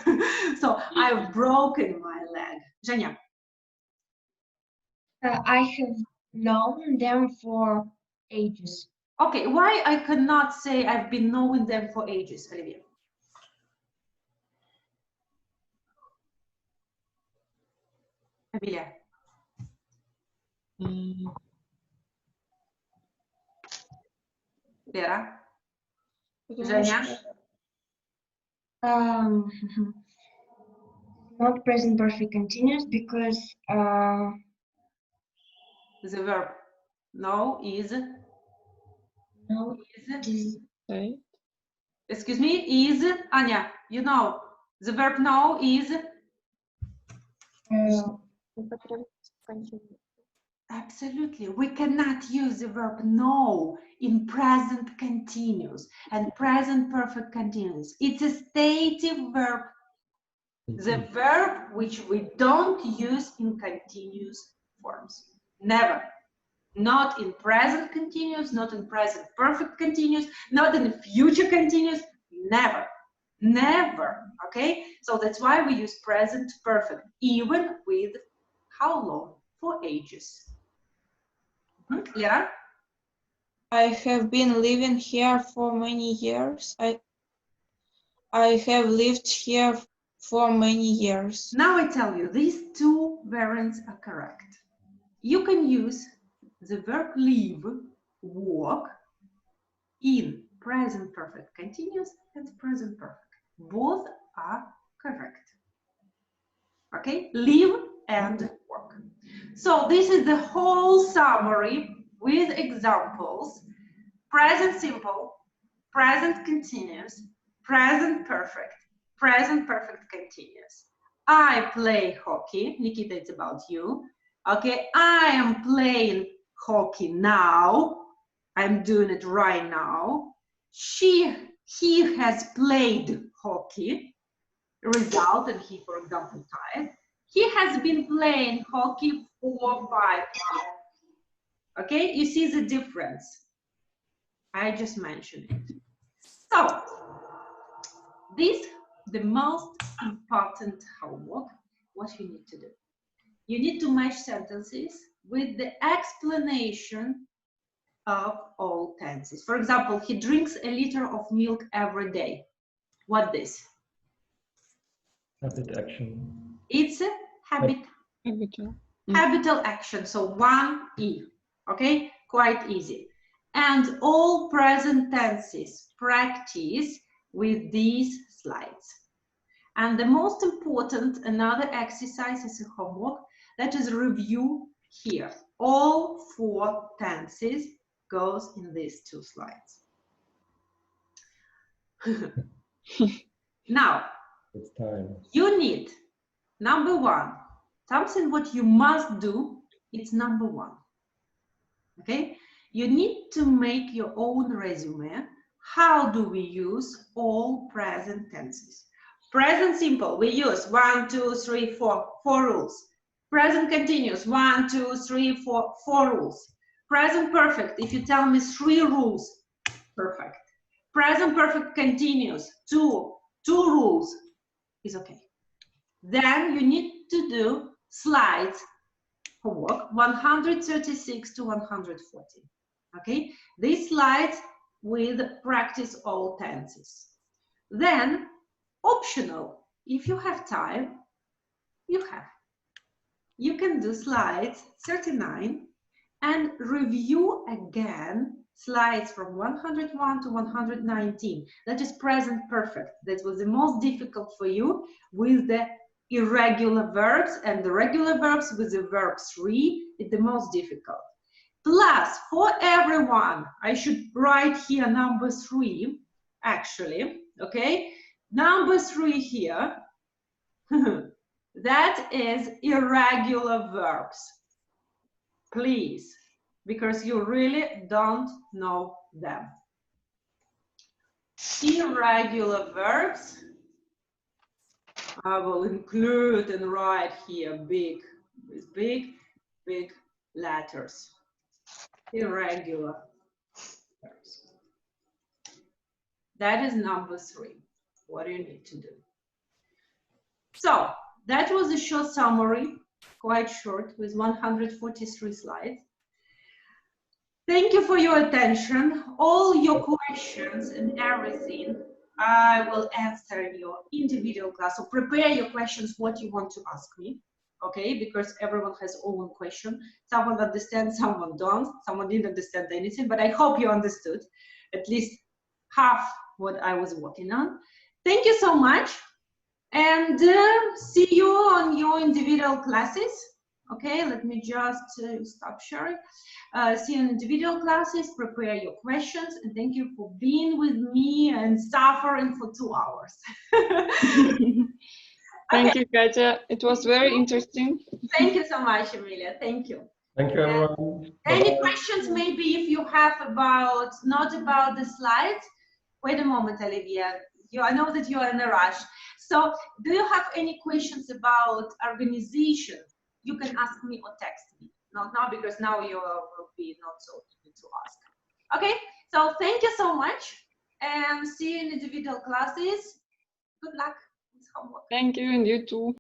So I've broken my leg. Zhenya. I have known them for ages. Okay, why I cannot say I've been knowing them for ages, Olivia? Emilia. Vera? Потому Женя? что Not present perfect continuous because The verb know is no is Right? excuse me, is, Anya, you know, the verb know is Употребляется в continuous. absolutely. We cannot use the verb know in present continuous and present perfect continuous. It's a stative verb, the verb which we don't use in continuous forms. Never. Not in present continuous, not in present perfect continuous, not in future continuous, never. Never, okay? So that's why we use present perfect, even with how long? For ages. Lera? I have been living here for many years. I have lived here for many years. Now I tell you, these two variants are correct. You can use the verb live, walk, in present perfect continuous and present perfect. Both are correct. Okay, live and work. So this is the whole summary with examples: present simple, present continuous, present perfect continuous. I play hockey. Nikita, it's about you. Okay, I am playing hockey now. I'm doing it right now. He has played hockey. Result, and he, for example, tied. He has been playing hockey for 5 years. Okay, you see the difference. I just mentioned it. So, this, the most important homework, what you need to do. You need to match sentences with the explanation of all tenses. For example, he drinks a liter of milk every day. What this? Habit action. It's a habit. Habitual. Habitual action, so 1E, okay? Quite easy. And all present tenses practice with these slides. And the most important, another exercise is a homework, that is review here. All 4 tenses goes in these 2 slides. Now, It's time. you need, number 1, something what you must do, it's number 1. Okay? You need to make your own resume. How do we use all present tenses? Present simple, we use 1, 2, 3, 4 rules. Present continuous, 1, 2, 3, 4 rules. Present perfect, if you tell me 3 rules, perfect. Present perfect continuous, 2 rules is okay. Then you need to do slides homework 136 to 140. Okay, these slides with practice all tenses. Then optional, if you have time, you can do slides 39 and review again slides from 101 to 119. That is present perfect. That was the most difficult for you with the irregular verbs, and the regular verbs with the verb 3 is the most difficult. Plus, for everyone, I should write here number 3, actually, okay? Number 3 here, that is irregular verbs. Please, because you really don't know them. Irregular verbs, I will include and write here big, with big letters. Irregular verbs. That is number 3. What do you need to do? So that was a short summary, quite short, with 143 slides. Thank you for your attention. All your questions and everything, I will answer in your individual class. So prepare your questions, what you want to ask me, okay? Because everyone has own question. Someone understands, someone don't. Someone didn't understand anything, but I hope you understood. at least half what I was working on. Thank you so much, and see you on your individual classes. Okay, let me just stop sharing. See you in individual classes, prepare your questions, and thank you for being with me and suffering for 2 hours. Thank you, Katya. It was very interesting. Thank you so much, Emilia. Thank you. Thank you, everyone. Any Bye-bye. questions maybe if you have about, not about the slides? Wait a moment, Olivia. I know that you are in a rush. So do you have any questions about organization? You can ask me or text me. Not now, because now you will be not so easy to ask. Okay, so thank you so much, and see you in individual classes. Good luck with homework. Thank you, and you too.